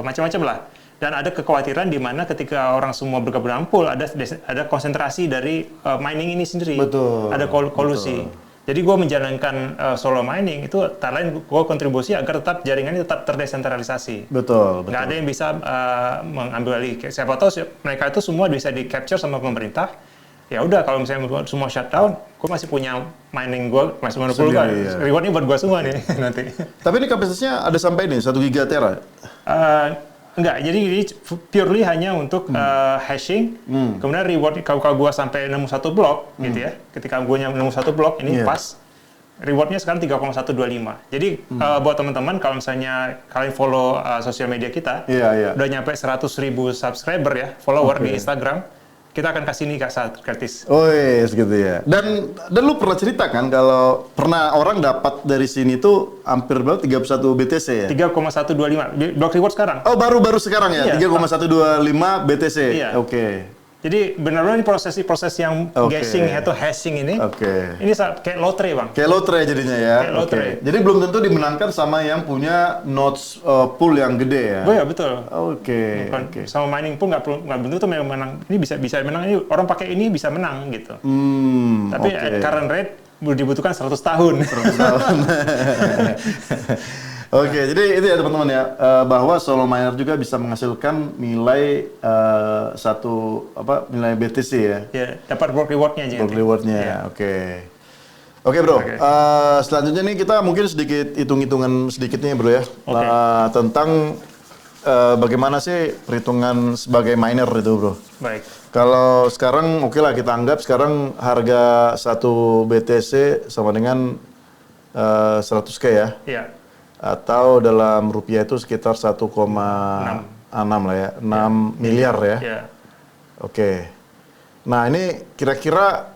macam-macam lah. Dan ada kekhawatiran di mana ketika orang semua bergabung dalam pool, ada konsentrasi dari mining ini sendiri. Betul. Ada kolusi. Betul. Jadi gue menjalankan solo mining itu, tak lain gue kontribusi agar tetap jaringannya tetap terdesentralisasi. Betul. Nggak ada yang bisa mengambil alih. Siapa tahu mereka itu semua bisa di capture sama pemerintah. Ya udah, kalau misalnya semua shutdown, gue masih punya mining gue masih monopoli kan. Ya. Rewardnya buat gue semua nih nanti. Tapi ini kapasitasnya ada sampai ini 1 gigatera. Enggak, jadi ini purely hanya untuk hashing. Kemudian reward kalau gua sampai nemu satu blok gitu ya. Ketika gua nemu satu blok ini pas rewardnya sekarang 3,125. Jadi buat teman-teman kalau misalnya kalian follow sosial media kita, udah nyampe 100.000 subscriber ya, follower di Instagram, kita akan kasih ini gratis. Oh yes, gitu ya. Dan lu pernah cerita kan kalau pernah orang dapat dari sini tuh hampir berapa? 31 BTC ya? 3,125. Block reward sekarang. Oh, baru sekarang ya? 3,125 BTC. Iya. Oke. Jadi benar-benar proses yang guessing atau hashing ini, ini kayak lotre bang. Kayak lotre jadinya ya. Kayak lotre. Jadi belum tentu dimenangkan sama yang punya nodes pool yang gede ya. Oh ya betul. Oke. Sama mining pool nggak tentu tuh menang. Ini bisa menang. Ini orang pakai ini bisa menang gitu. Tapi at current rate dibutuhkan 100 tahun. 100 tahun. Oke, jadi itu ya teman-teman ya, bahwa solo miner juga bisa menghasilkan nilai nilai BTC ya. Ya, dapat block rewardnya aja. Block rewardnya, oke. Oke bro, selanjutnya nih kita mungkin sedikit hitung-hitungan sedikitnya bro ya, tentang bagaimana sih perhitungan sebagai miner itu bro. Baik. Kalau sekarang lah kita anggap sekarang harga 1 BTC sama dengan 100K ya. Iya. Atau dalam rupiah itu sekitar 1,6 lah ya, 6 miliar ya. Iya. Oke. Nah ini kira-kira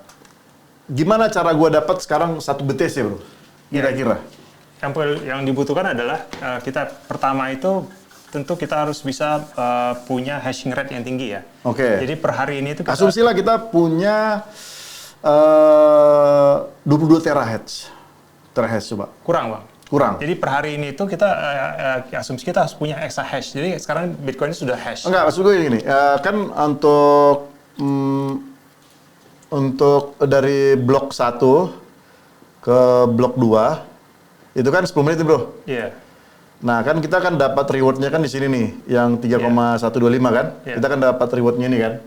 gimana cara gue dapat sekarang 1 BTC bro? Kira-kira? Yang dibutuhkan adalah kita pertama itu tentu kita harus bisa punya hashing rate yang tinggi ya. Oke. Jadi per hari ini itu asumsilah kita punya 22 terahash coba. Kurang bang. Kurang. Jadi per hari ini itu kita asumsi kita harus punya exahash. Jadi sekarang Bitcoin ini sudah hash. Enggak, maksud gue gini, kan untuk dari blok 1 ke blok 2 itu kan 10 menit bro. Iya. Nah kan kita kan dapat rewardnya kan di sini nih, yang 3,125 kan. Kita kan dapat rewardnya nih kan.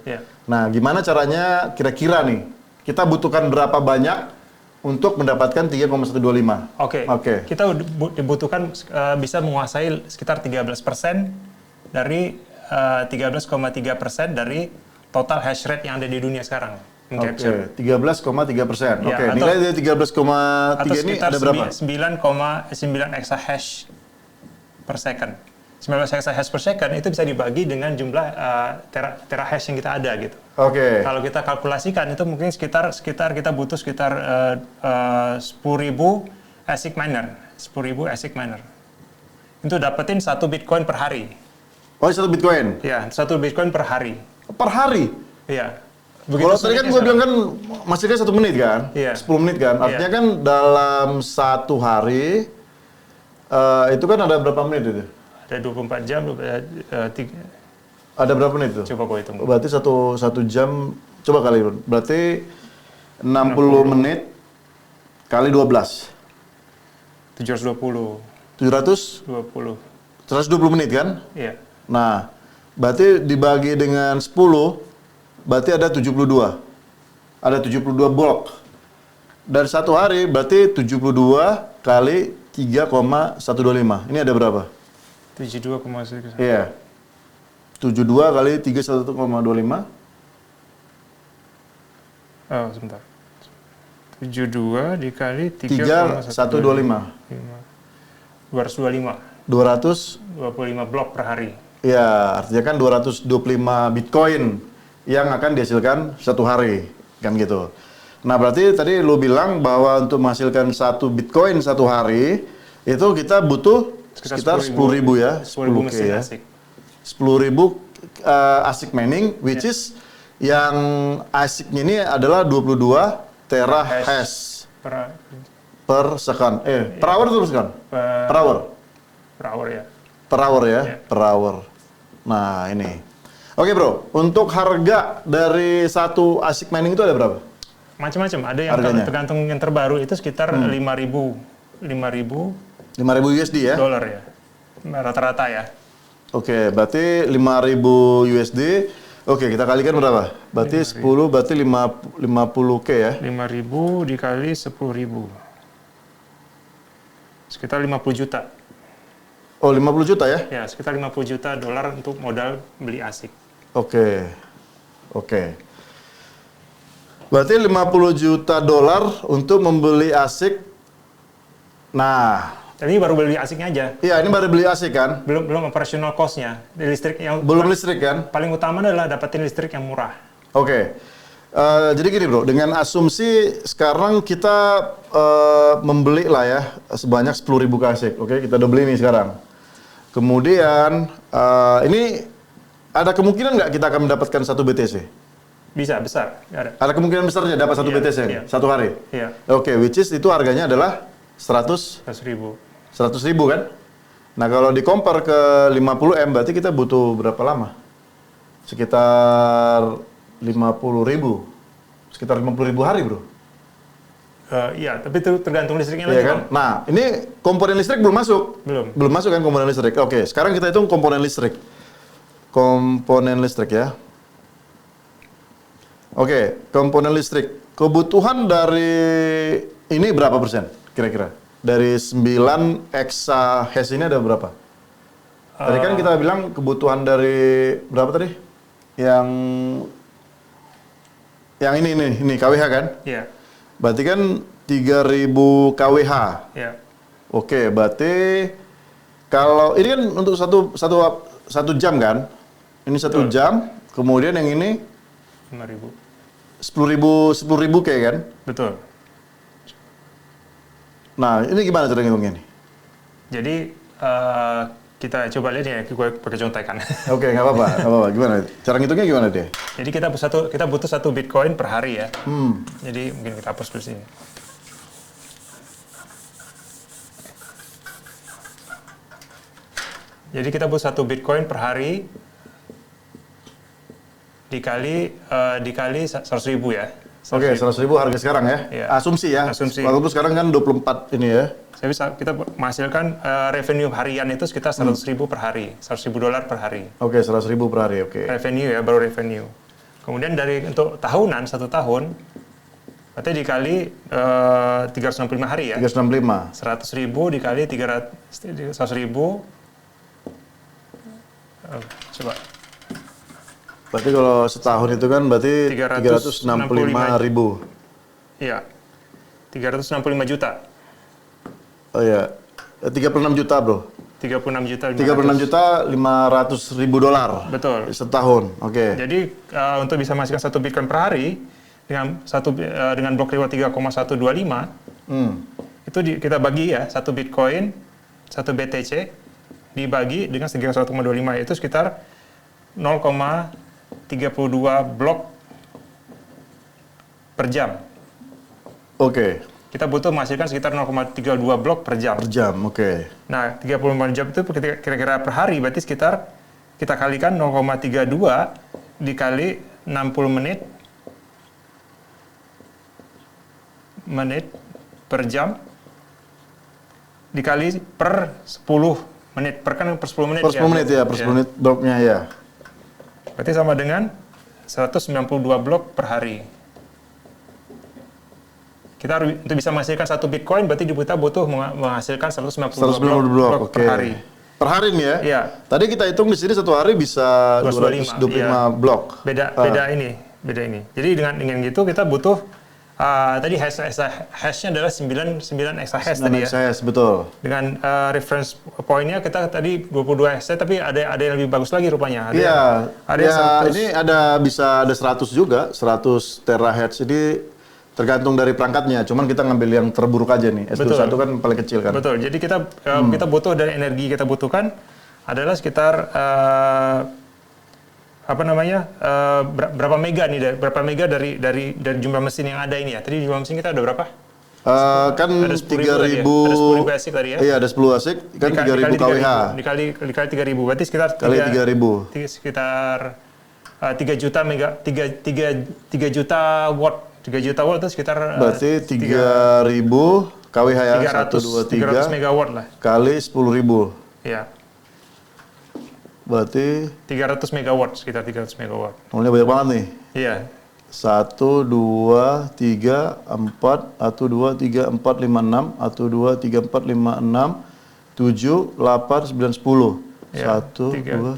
Nah gimana caranya kira-kira nih, kita butuhkan berapa banyak untuk mendapatkan 3,125. Oke. Kita dibutuhkan bisa menguasai sekitar 13% dari 13,3% dari total hash rate yang ada di dunia sekarang. Oke, 13,3%. Oke, nilai dari 13,3 ini ada berapa? 9,9 exahash per second. 19 exahash per second itu bisa dibagi dengan jumlah terahash yang kita ada gitu. Oke. Kalau kita kalkulasikan itu mungkin sekitar kita butuh sekitar 10.000 ASIC miner. 10.000 ASIC miner. Itu dapetin 1 Bitcoin per hari. Oh, 1 Bitcoin? Iya, 1 Bitcoin per hari. Per hari? Iya. Kalau tadi kan gue bilang kan masih kan 1 menit kan? Iya. 10 menit kan? Artinya kan dalam 1 hari itu kan ada berapa menit itu? Ada 24 jam, ada berapa menit itu? Coba gue hitung. Berarti satu jam, coba kali berarti 60 menit kali 12. 720. 120 menit kan? Iya. Nah, berarti dibagi dengan 10, berarti ada 72. Ada 72 blok. Dan 1 hari berarti 72 kali 3,125. Ini ada berapa? 72,1. Iya. 72 kali 31,25. Oh, sebentar. 72 dikali 3,125. 225 blok per hari. Iya, artinya kan 225 Bitcoin yang akan dihasilkan 1 hari, kan gitu. Nah, berarti tadi lu bilang bahwa untuk menghasilkan 1 Bitcoin 1 hari, itu kita butuh sekitar 10.000 ya, 10.000 mesin ya. ASIC. 10.000 ASIC mining, which is yang ASIC-nya ini adalah 22 terahash per second. Per hour atau per second? Per hour. Per hour ya. Per hour ya, Yeah. per hour. Nah ini. Oke bro, untuk harga dari satu ASIC mining itu ada berapa? Macam-macam. Ada yang tergantung yang terbaru itu sekitar 5.000 USD ya? dolar ya. Rata-rata ya. Oke, berarti 5.000 USD. Oke, kita kalikan berapa? Berarti 10, berarti 50K ya? 5.000 dikali 10.000. Sekitar 50 juta. Oh, 50 juta ya? Ya, sekitar 50 juta dolar untuk modal beli ASIC. Oke. Berarti 50 juta dolar untuk membeli ASIC. Nah, Tapi baru beli ASIC-nya aja. iya ini baru beli ASIC kan? Belum operational cost-nya. Listrik yang Belum listrik kan? paling utama adalah dapetin listrik yang murah. Oke. Jadi gini bro, dengan asumsi sekarang kita membeli lah ya sebanyak 10.000 ASIC. Oke, kita udah beli nih sekarang. Kemudian ini ada kemungkinan nggak kita akan mendapatkan satu BTC? Bisa, besar. Ada kemungkinan besarnya dapat satu Iya, BTC iya. satu hari? Iya. Oke, which is itu harganya adalah 100.000 kan? Nah kalau di compare ke 50M berarti kita butuh berapa lama? Sekitar 50.000. Sekitar 50.000 hari bro. Iya, tapi itu tergantung listriknya Iya lagi kan? Bang. Nah ini komponen listrik belum masuk. Belum masuk kan komponen listrik. Oke, sekarang kita hitung komponen listrik. Komponen listrik ya. Oke, komponen listrik. Kebutuhan dari ini berapa persen kira-kira? Dari 9 exahash ini ada berapa? Tadi kan kita bilang kebutuhan dari berapa tadi? Yang ini KWH kan? Iya. Berarti kan 3.000 KWH. Iya. Oke, berarti kalau ini kan untuk satu jam kan? Ini 1 jam. Kemudian yang ini 5.000. 10.000 kayak kan? Betul. Nah, ini gimana cara ngitungnya nih? Jadi kita coba lihat ya, gue pakai contekan. Oke, nggak apa-apa. Gimana? Cara ngitungnya gimana dia? Jadi kita butuh satu Bitcoin per hari ya. Jadi mungkin kita hapus dulu sini. Jadi kita butuh satu Bitcoin per hari dikali 100.000 ya. Oke, 100.000 harga sekarang ya? Iya. Asumsi ya? Asumsi. Walaupun sekarang kan 24 ini ya? Kita menghasilkan revenue harian itu sekitar 100.000 per hari, 100.000 dolar per hari. Oke, 100.000 per hari, oke. Revenue ya, baru revenue. Kemudian untuk tahunan, 1 tahun, berarti dikali 365 hari ya? 365. 100.000 dikali 100.000, coba. Berarti kalau setahun itu kan berarti 365.000. Iya, 365 juta. Oh iya, 36 juta bro. 36 juta. 36 juta 500.000 dolar. Betul. Setahun, oke. Jadi untuk bisa menghasilkan satu Bitcoin per hari dengan blok reward 3,125, itu kita bagi ya, satu Bitcoin, satu BTC dibagi dengan 1,25 itu sekitar 0,32 blok per jam. Oke. Kita butuh menghasilkan sekitar 0,32 blok per jam. Per jam, oke. Nah, 35 jam itu kira-kira per hari, berarti sekitar kita kalikan 0,32 dikali 60 menit per jam dikali per 10 menit. Per 10 menit per 10 menit ya, per 10 menit bloknya ya. Berarti sama dengan 192 blok per hari. Kita untuk bisa menghasilkan satu Bitcoin, berarti kita butuh menghasilkan 192 blok per hari. Per hari nih ya? Iya. Tadi kita hitung di sini satu hari bisa 225 iya. blok. Beda ini. Jadi dengan gitu kita butuh tadi hashnya adalah 9 exahash tadi ya. Exahash, betul. Dengan reference point-nya kita tadi 22 exahash, tapi ada yang lebih bagus lagi rupanya. Iya. Ini bisa ada 100 juga, 100 terahash. Jadi tergantung dari perangkatnya. Cuman kita ngambil yang terburuk aja nih. S21 kan paling kecil kan. Betul. Jadi kita butuh dari energi kita butuhkan adalah sekitar berapa mega nih, berapa mega dari jumlah mesin yang ada ini ya. Tadi jumlah mesin kita ada berapa? Kan ada 3.000. Ada 10.000 ASIC tadi ya? Iya, ada 10 ASIC kan 3.000 kWh. Dikali 3.000 berarti sekitar kali 3.000. Sekitar 3 juta watt. 3 juta watt itu sekitar berarti 3.000 kWh ya. 300 megawatt lah. Kali 10.000. Iya. Berarti 300 megawatt, sekitar 300 megawatt. Mulanya banyak banget nih. Iya. 1, 2, 3, 4, 1, 2, 3, 4, 5, 6, 1, 2, 3, 4, 5, 6, 7, 8, 9, 10. Ya, 1, 2,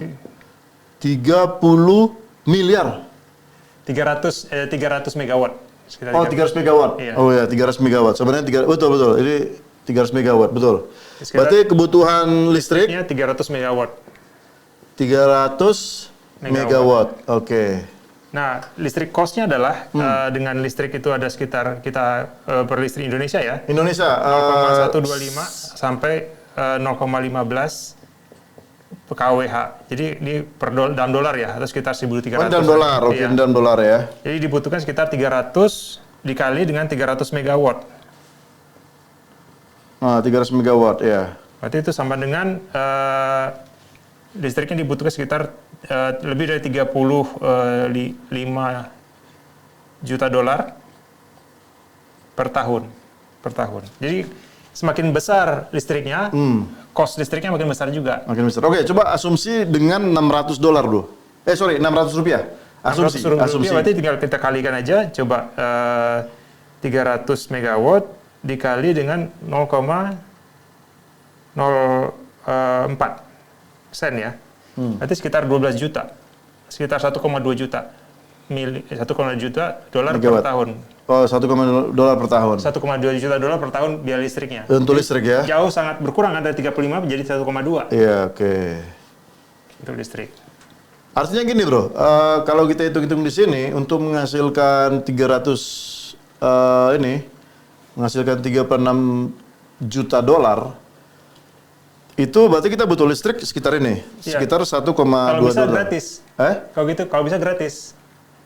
30 miliar. 300 megawatt. Sekitar 300 megawatt. Iya. Oh ya, 300 megawatt. Sebenarnya betul. Ini 300 megawatt, betul. Sekitar, berarti kebutuhan listrik 300 megawatt. 300 megawatt. Oke. Nah, listrik cost-nya adalah dengan listrik itu ada sekitar kita per listrik Indonesia ya. Indonesia 0,125 sampai 0,15 kWh. Jadi ini dalam dolar ya, atau sekitar 1.300. Dalam dolar, oke, iya. dalam dolar ya. Jadi dibutuhkan sekitar 300 dikali dengan 300 megawatt. 300 megawatt ya. Berarti itu sama dengan listriknya dibutuhkan sekitar lebih dari 35 juta dolar per tahun. Jadi semakin besar listriknya, cost listriknya makin besar juga. Makin besar. Oke, coba asumsi dengan 600 dolar dulu. 600 rupiah. Asumsi. Rupiah, berarti tinggal kita kalikan aja. Coba 300 megawatt dikali dengan 0,04 sen ya. Berarti sekitar 12 juta. Sekitar 1,2 juta. 1,2 juta dolar per tahun. Oh, 1,2 dolar per tahun. 1,2 juta dolar per tahun biaya listriknya. Untuk listrik ya? Jauh sangat berkurang, ada 35 menjadi 1,2. Iya, oke. Untuk listrik. Artinya gini bro, kalau kita hitung-hitung di sini untuk menghasilkan 300 menghasilkan 36 juta dolar, itu berarti kita butuh listrik sekitar ini, sekitar 1,2 dolar. Kalau bisa gratis. Kalau bisa gratis.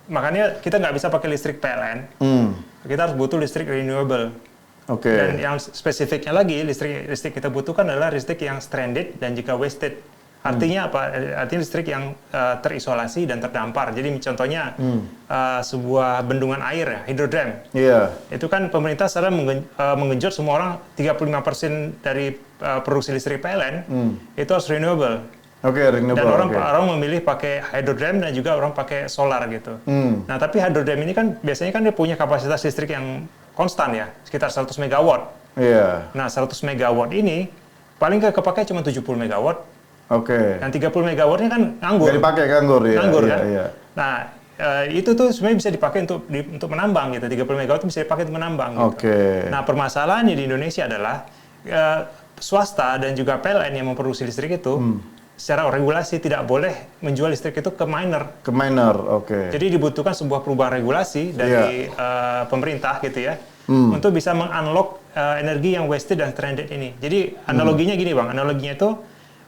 Makanya kita nggak bisa pakai listrik PLN. Kita harus butuh listrik renewable. Oke. Dan yang spesifiknya lagi, listrik kita butuhkan adalah listrik yang stranded dan juga wasted. Artinya apa? Artinya listrik yang terisolasi dan terdampar. Jadi contohnya sebuah bendungan air ya, hydrodam. Iya. Itu kan pemerintah secara menggenjot semua orang 35% dari produksi listrik PLN itu harus renewable. Oke, renewable. Dan orang memilih pakai hydrodam dan juga orang pakai solar gitu. Nah, tapi hydrodam ini kan biasanya kan dia punya kapasitas listrik yang konstan ya, sekitar 100 megawatt. Iya. Nah, 100 megawatt ini paling kepake cuma 70 megawatt. Oke. Yang 30 megawattnya kan nganggur. Nggak dipakai, nganggur ya. Nganggur iya, kan? Iya. Nah, itu tuh sebenarnya bisa dipakai untuk menambang gitu. 30 megawatt itu bisa dipakai untuk menambang gitu. Oke. Nah, permasalahannya di Indonesia adalah swasta dan juga PLN yang memproduksi listrik itu secara regulasi tidak boleh menjual listrik itu ke miner. Ke miner, oke. Jadi dibutuhkan sebuah perubahan regulasi dari pemerintah gitu ya. Untuk bisa mengunlock energi yang wasted dan stranded ini. Jadi analoginya gini Bang, analoginya itu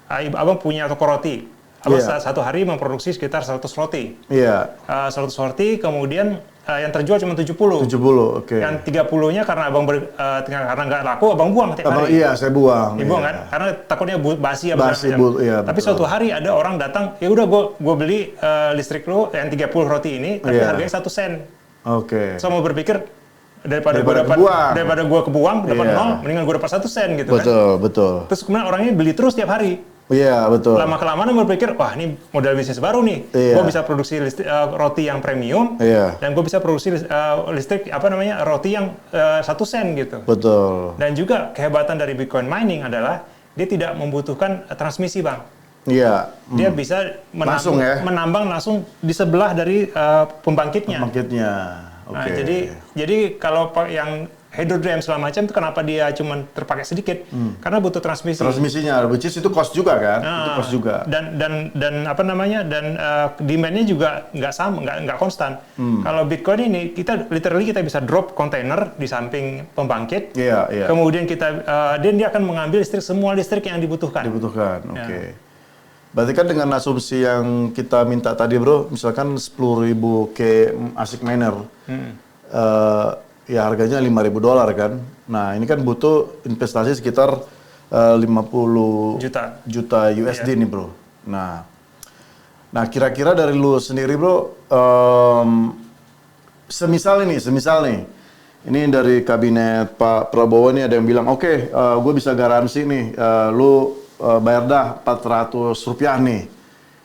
Abang punya toko roti. Abang satu hari memproduksi sekitar 100 roti. Iya. 100 roti, kemudian yang terjual cuma 70. 70, oke. Yang 30-nya karena Abang karena nggak laku, Abang buang tiap hari. Iya, saya buang. Dibuang kan? Karena takutnya basi ya. Iya, tapi suatu hari ada orang datang, ya udah gue beli listrik lo yang 30 roti ini, tapi harganya 1 sen. Oke. So mau berpikir daripada gue kebuang dapat 0, mendingan gue dapat 1 sen gitu kan. Betul. Terus kemudian orang ini beli terus tiap hari. Iya, betul. Lama-kelamaan berpikir, wah ini modal bisnis baru nih. Gue bisa produksi roti yang premium, dan gue bisa produksi listrik roti yang 1 sen gitu. Betul. Dan juga kehebatan dari Bitcoin mining adalah dia tidak membutuhkan transmisi, Bang. Iya. Dia bisa menambang langsung di sebelah dari pembangkitnya. Pembangkitnya. Nah, jadi kalau yang hydrodam segala macam itu kenapa dia cuma terpakai sedikit? Karena butuh transmisi. Transmisinya, which is itu cost juga kan? Itu cost juga. Dan apa namanya? Dan demand-nya juga nggak sama, nggak konstan. Kalau Bitcoin ini kita bisa drop kontainer di samping pembangkit. Kemudian dia akan mengambil semua listrik yang dibutuhkan. Oke. Berarti kan dengan asumsi yang kita minta tadi bro, misalkan 10.000 K ASIC miner, ya harganya $5.000 kan. Nah ini kan butuh investasi sekitar 50 juta USD nih bro. Nah kira-kira dari lu sendiri bro, semisal nih, ini dari kabinet Pak Prabowo ini ada yang bilang, oke, gue bisa garansi nih, lu bayar dah Rp400 nih.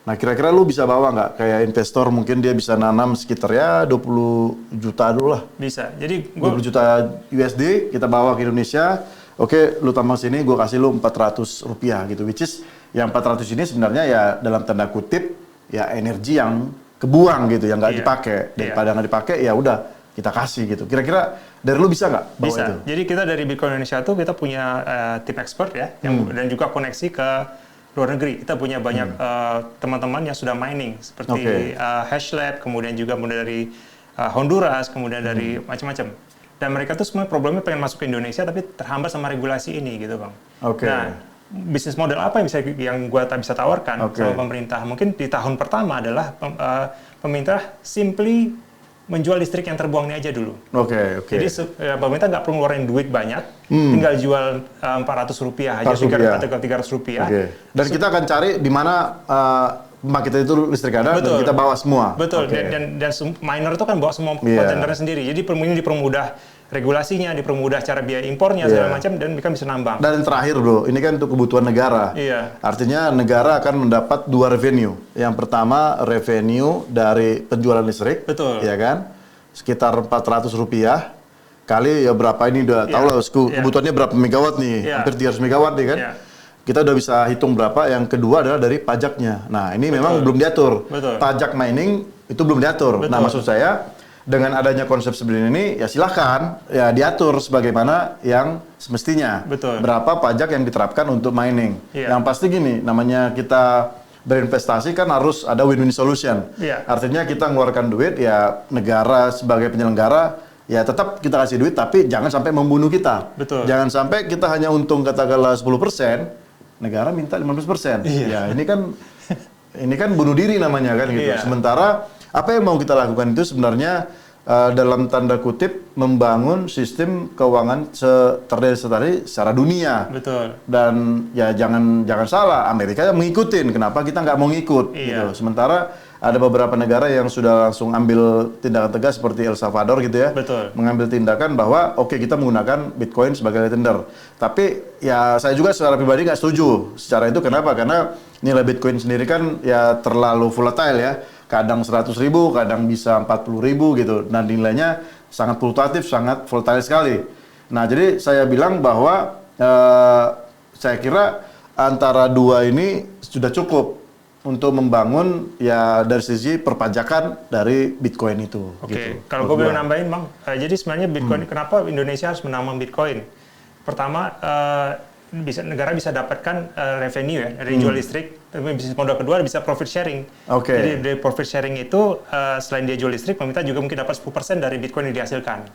Nah kira-kira lu bisa bawa nggak kayak investor mungkin dia bisa nanam sekitar ya 20 juta dulu lah. Bisa. Jadi 20 juta USD kita bawa ke Indonesia. Oke, lu tambah sini gue kasih lu Rp400 gitu. Which is yang 400 ini sebenarnya ya dalam tanda kutip ya energi yang kebuang gitu, yang nggak dipakai. Daripada nggak dipakai ya udah kita kasih gitu. Kira-kira dari lu bisa nggak bawa bisa. itu? Jadi kita dari Bitcoin Indonesia tuh kita punya tim expert ya, dan juga koneksi ke luar negeri. Kita punya banyak teman-teman yang sudah mining seperti Hashlab, kemudian juga mulai dari Honduras, kemudian dari macam-macam. Dan mereka tuh semua problemnya pengen masuk ke Indonesia tapi terhambat sama regulasi ini gitu bang. Nah bisnis model apa yang gua bisa tawarkan sama pemerintah? Mungkin di tahun pertama adalah pemerintah simply menjual listrik yang terbuang ini aja dulu. Jadi pemerintah nggak perlu ngeluarin duit banyak, tinggal jual Rp400 aja, atau Rp300. Dan kita akan cari di mana pembangkit itu listrik ada, dan kita bawa semua. Betul. Dan miner itu kan bawa semua kontainernya sendiri. Jadi ini dipermudah regulasinya, dipermudah cara biaya impornya segala macam, dan mereka bisa nambang. Dan yang terakhir bro, ini kan untuk kebutuhan negara. Artinya negara akan mendapat 2 revenue. Yang pertama revenue dari penjualan listrik, ya kan, sekitar Rp400 kali ya berapa ini udah tahu lah kebutuhannya berapa megawatt nih, hampir 300 megawatt nih kan. Kita udah bisa hitung berapa. Yang kedua adalah dari pajaknya. Nah ini memang belum diatur. Pajak mining itu belum diatur. Nah maksud saya, dengan adanya konsep seperti ini, ya silahkan ya diatur sebagaimana yang semestinya. Berapa pajak yang diterapkan untuk mining. Yang pasti gini, namanya kita berinvestasi kan harus ada win-win solution. Artinya kita mengeluarkan duit, ya negara sebagai penyelenggara, ya tetap kita kasih duit, tapi jangan sampai membunuh kita. Jangan sampai kita hanya untung katakanlah 10%, negara minta 15%. Ya ini kan bunuh diri namanya kan gitu. Sementara apa yang mau kita lakukan itu sebenarnya dalam tanda kutip membangun sistem keuangan terdiri secara dunia. Dan ya jangan salah, Amerika yang mengikutin. Kenapa kita nggak mau ngikut? Gitu. Sementara ada beberapa negara yang sudah langsung ambil tindakan tegas seperti El Salvador gitu ya. Mengambil tindakan bahwa oke, kita menggunakan Bitcoin sebagai tender. Tapi ya saya juga secara pribadi nggak setuju secara itu. Kenapa? Karena nilai Bitcoin sendiri kan ya terlalu volatile ya. Kadang 100.000, kadang bisa 40.000 gitu. Nah nilainya sangat fluktuatif, sangat volatile sekali. Nah jadi saya bilang bahwa saya kira antara dua ini sudah cukup untuk membangun ya dari sisi perpajakan dari Bitcoin itu. Gitu. Kalau gue boleh nambahin bang, jadi sebenarnya Bitcoin, kenapa Indonesia harus menambang Bitcoin? Pertama, negara bisa dapatkan revenue ya dari jual listrik. Bisnis model kedua bisa profit sharing. Jadi dari profit sharing itu selain dia jual listrik, pemerintah juga mungkin dapat 10% dari Bitcoin yang dihasilkan.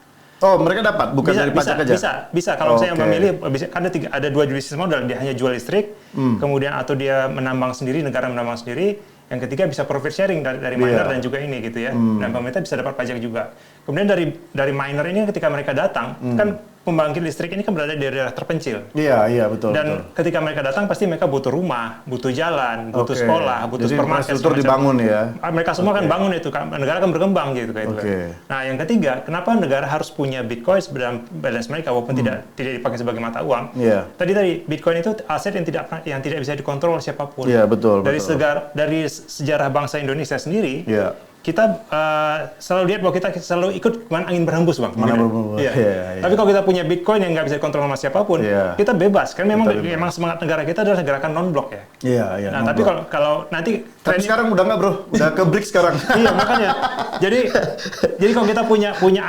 Oh, mereka dapat bukan dari pajak aja? Bisa. Kalau misalnya memilih, kan ada 2 bisnis model, dia hanya jual listrik, kemudian atau dia menambang sendiri, negara menambang sendiri. Yang ketiga bisa profit sharing dari miner dan juga ini gitu ya. Dan pemerintah bisa dapat pajak juga. Kemudian dari miner ini ketika mereka datang, kan pembangkit listrik ini kan berada di daerah terpencil. Iya, betul. Dan ketika mereka datang pasti mereka butuh rumah, butuh jalan, butuh sekolah, butuh supermarket. Infrastruktur dibangun ya. Mereka semua kan bangun itu, negara kan berkembang gitu kayak itu. Nah, yang ketiga, kenapa negara harus punya Bitcoin dalam balance mereka walaupun tidak dipakai sebagai mata uang? Tadi Bitcoin itu aset yang tidak bisa dikontrol siapapun. Iya, betul. Dari sejarah bangsa Indonesia sendiri, kita selalu lihat bahwa kita selalu ikut kemana angin berhembus, Bang. Mana berhembus. Iya. Tapi kalau kita punya Bitcoin yang nggak bisa dikontrol sama siapapun, kita bebas. Kan memang semangat negara kita adalah gerakan non-blok ya. Iya. Nah, tapi kalau nanti tapi sekarang udah nggak, Bro. Udah ke BRICS sekarang. Iya, makanya. Jadi kalau kita punya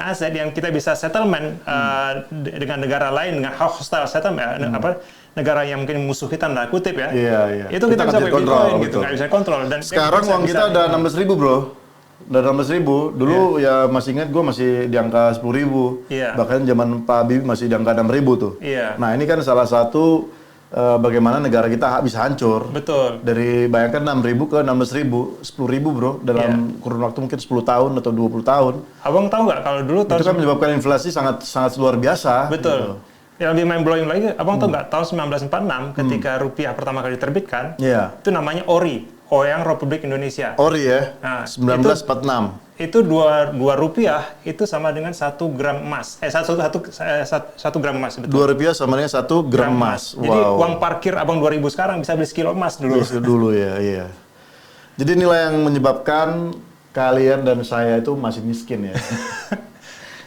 aset yang kita bisa settlement dengan negara lain, dengan hostile settlement, negara yang mungkin musuh kita, tanda kutip ya. Iya. Itu kita bisa pakai Bitcoin gitu, nggak bisa kontrol. Dan sekarang uang kita ada 16.000, Bro. Udah 16.000. Dulu ya masih ingat gue masih di angka 10.000. Bahkan zaman Pak Habibie masih di angka 6.000 tuh. Nah, ini kan salah satu bagaimana negara kita bisa hancur. Betul. Dari bayangkan 6.000 ke 16.000, 10.000, Bro, dalam kurun waktu mungkin 10 tahun atau 20 tahun. Abang tahu nggak kalau dulu itu kan menyebabkan inflasi sangat luar biasa. Betul. Gitu. Yang lebih mind blowing lagi, abang tahu nggak tahun 1946 ketika rupiah pertama kali diterbitkan, itu namanya ORI, Oyang Republik Indonesia. ORI ya. Nah, 1946. Itu 2 rupiah itu sama dengan 1 gram emas. 1 gram emas, betul. 2 rupiah sama dengan 1 gram emas. Wow. Jadi uang parkir abang 2.000 sekarang bisa beli sekilo emas dulu. Dulu ya, iya. Jadi inilah yang menyebabkan kalian dan saya itu masih miskin ya.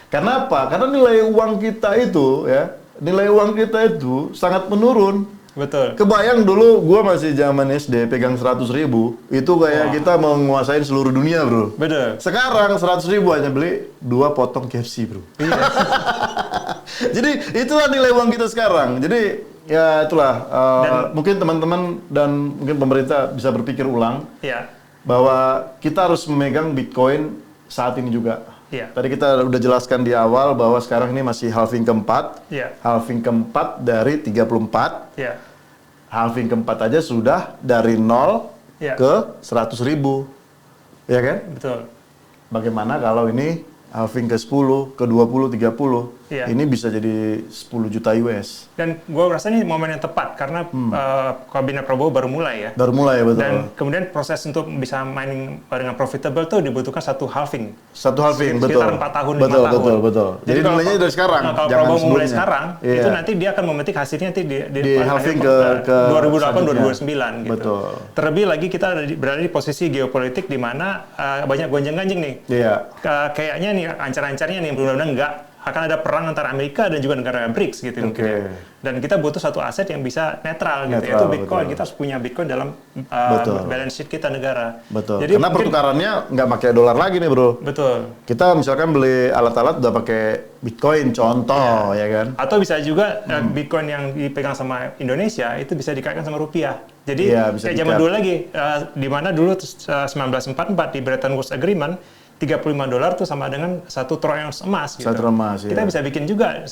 Karena apa? Karena nilai uang kita itu sangat menurun. Betul. Kebayang dulu gua masih zaman SD pegang 100.000, itu kayak kita mau menguasain seluruh dunia, Bro. Betul. Sekarang 100.000 hanya beli 2 potong KFC, Bro. Iya. Jadi itulah nilai uang kita sekarang. Jadi ya itulah mungkin teman-teman dan mungkin pemerintah bisa berpikir ulang bahwa kita harus memegang Bitcoin saat ini juga. Tadi kita udah jelaskan di awal bahwa sekarang ini masih halving keempat. Halving keempat dari 34. Halving keempat aja sudah dari 0 ke 100.000. Ya kan? Betul. Bagaimana kalau ini halving ke 10, ke 20, 30. Ini bisa jadi 10 juta US. Dan gue rasa ini momen yang tepat karena kabinet Prabowo baru mulai ya. Baru mulai ya, betul. Dan kemudian proses untuk bisa mining dengan profitable tuh dibutuhkan 1 halving. 1 halving, betul. Sekitar 4 tahun, 5 tahun. Betul. Jadi mulainya dari sekarang. Kalau Prabowo mulai sekarang, itu nanti dia akan memetik hasilnya nanti di halving ke 2008, 2009 gitu. Betul. Terlebih lagi kita berada di posisi geopolitik di mana banyak gonjang-ganjing nih. Kayaknya nih ancar-ancarnya nih mudah-mudahan enggak akan ada perang antara Amerika dan juga negara BRICS gitu mungkin. Dan kita butuh satu aset yang bisa netral gitu, yaitu Bitcoin. Kita harus punya Bitcoin dalam balance sheet kita negara. Betul. Jadi karena pertukarannya nggak pakai dolar lagi nih, Bro. Betul. Kita misalkan beli alat-alat udah pakai Bitcoin, contoh ya kan. Atau bisa juga Bitcoin yang dipegang sama Indonesia itu bisa dikaitkan sama rupiah. Jadi kayak zaman dulu lagi, di mana dulu 1944 di Bretton Woods Agreement, $35 tuh sama dengan 1 troy ounce emas. Gitu. 1 emas, kita bisa bikin juga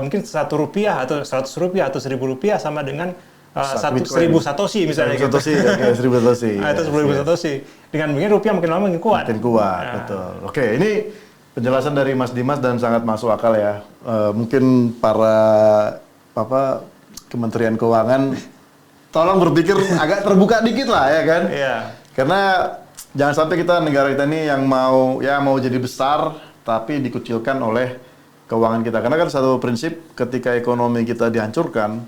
mungkin 1 rupiah atau 100 rupiah atau 1.000 rupiah sama dengan 1.000 satoshi misalnya. 1.000 satoshi, oke, 1.000 satoshi. Atau 10.000 satoshi. Dengan begini rupiah makin lama makin kuat. Betul. Oke, ini penjelasan dari Mas Dimas dan sangat masuk akal ya. Mungkin para Kementerian Keuangan tolong berpikir agak terbuka dikit lah ya kan. Karena jangan sampai negara kita ini yang mau jadi besar tapi dikucilkan oleh keuangan kita. Karena kan satu prinsip ketika ekonomi kita dihancurkan,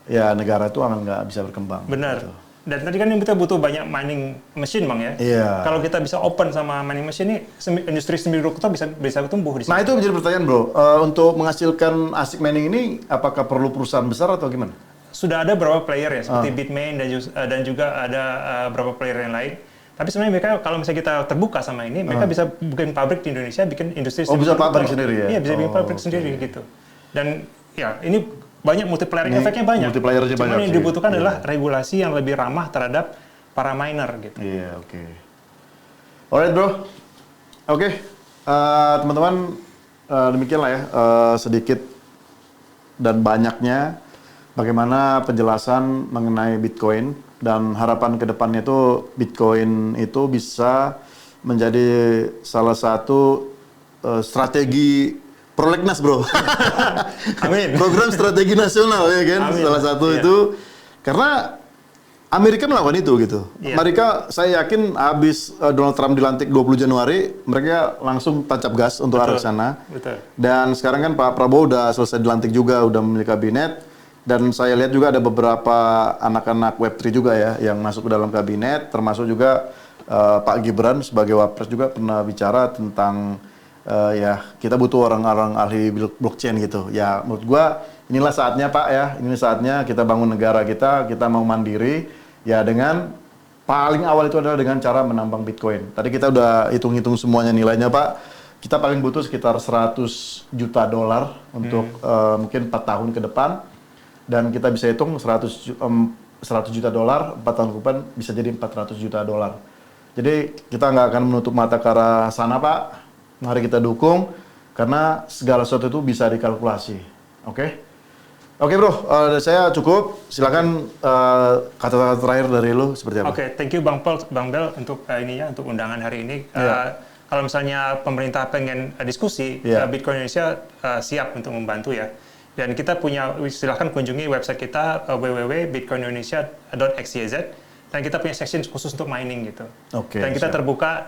ya negara itu akan nggak bisa berkembang. Benar. Gitu. Dan tadi kan kita butuh banyak mining machine, Bang ya. Kalau kita bisa open sama mining machine ini, industri semiconductor bisa tumbuh di sini. Nah itu menjadi pertanyaan, Bro. Untuk menghasilkan ASIC mining ini, apakah perlu perusahaan besar atau gimana? Sudah ada beberapa player ya, seperti Bitmain dan juga ada beberapa player yang lain. Tapi sebenarnya mereka kalau misalnya kita terbuka sama ini, mereka bisa bikin pabrik di Indonesia, bikin industri sendiri. Bisa pabrik sendiri ya? Iya, bisa bikin pabrik sendiri gitu. Dan ya ini banyak multiplier efeknya banyak. Cuma yang dibutuhkan adalah regulasi yang lebih ramah terhadap para miner gitu. Iya, oke. Alright, Bro. Oke. Teman-teman, demikianlah ya sedikit dan banyaknya bagaimana penjelasan mengenai Bitcoin. Dan harapan ke depannya itu Bitcoin itu bisa menjadi salah satu strategi prolegnas, Bro. Amin. Program strategi nasional ya kan. Amin. Salah satu itu karena Amerika melakukan itu gitu. Amerika saya yakin habis Donald Trump dilantik 20 Januari, mereka langsung tancap gas untuk arah sana. Dan sekarang kan Pak Prabowo udah selesai dilantik juga, udah memiliki kabinet. Dan saya lihat juga ada beberapa anak-anak Web3 juga ya yang masuk ke dalam kabinet, termasuk juga Pak Gibran sebagai Wapres juga pernah bicara tentang ya kita butuh orang-orang ahli blockchain gitu. Ya menurut gua inilah saatnya Pak ya, ini saatnya kita bangun negara kita mau mandiri ya dengan paling awal itu adalah dengan cara menambang Bitcoin. Tadi kita udah hitung-hitung semuanya nilainya Pak. Kita paling butuh sekitar 100 juta dolar untuk mungkin 4 tahun ke depan. Dan kita bisa hitung 100 juta dolar, 4 tahun ke depan bisa jadi 400 juta dolar. Jadi kita nggak akan menutup mata ke arah sana Pak. Mari kita dukung, karena segala sesuatu itu bisa dikalkulasi. Oke? Oke bro, saya cukup. Silakan kata-kata terakhir dari lu seperti apa? Oke, thank you Bang Bel untuk untuk undangan hari ini. Kalau misalnya pemerintah pengen diskusi, Bitcoin Indonesia siap untuk membantu ya. Dan kita silahkan kunjungi website kita www.bitcoinindonesia.xyz, dan kita punya section khusus untuk mining gitu. Dan kita terbuka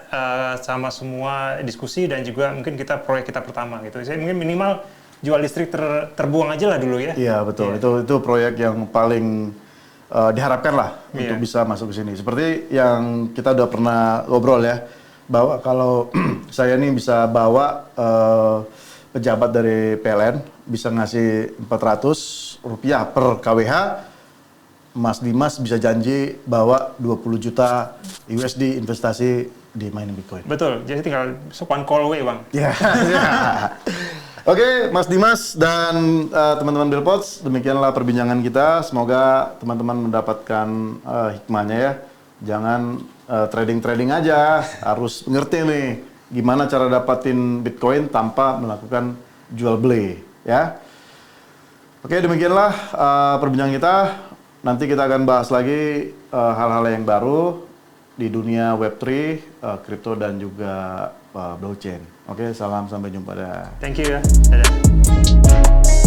sama semua diskusi, dan juga mungkin proyek kita pertama gitu. Saya mungkin minimal jual listrik terbuang aja lah dulu ya. Iya betul, itu proyek yang paling diharapkan lah untuk bisa masuk ke sini. Seperti yang kita udah pernah ngobrol ya, bahwa kalau saya nih bisa bawa pejabat dari PLN bisa ngasih Rp400 per KWH, Mas Dimas bisa janji bawa 20 juta USD investasi di mining Bitcoin. Betul, jadi tinggal one call away Bang. Ya. Oke, Mas Dimas dan teman-teman Billpods, demikianlah perbincangan kita. Semoga teman-teman mendapatkan hikmahnya ya. Jangan trading aja, harus ngerti nih gimana cara dapatin Bitcoin tanpa melakukan jual beli ya. Oke, demikianlah perbincangan kita. Nanti kita akan bahas lagi hal-hal yang baru di dunia Web3, kripto dan juga blockchain. Oke, salam, sampai jumpa dah. Thank you ya. Dadah.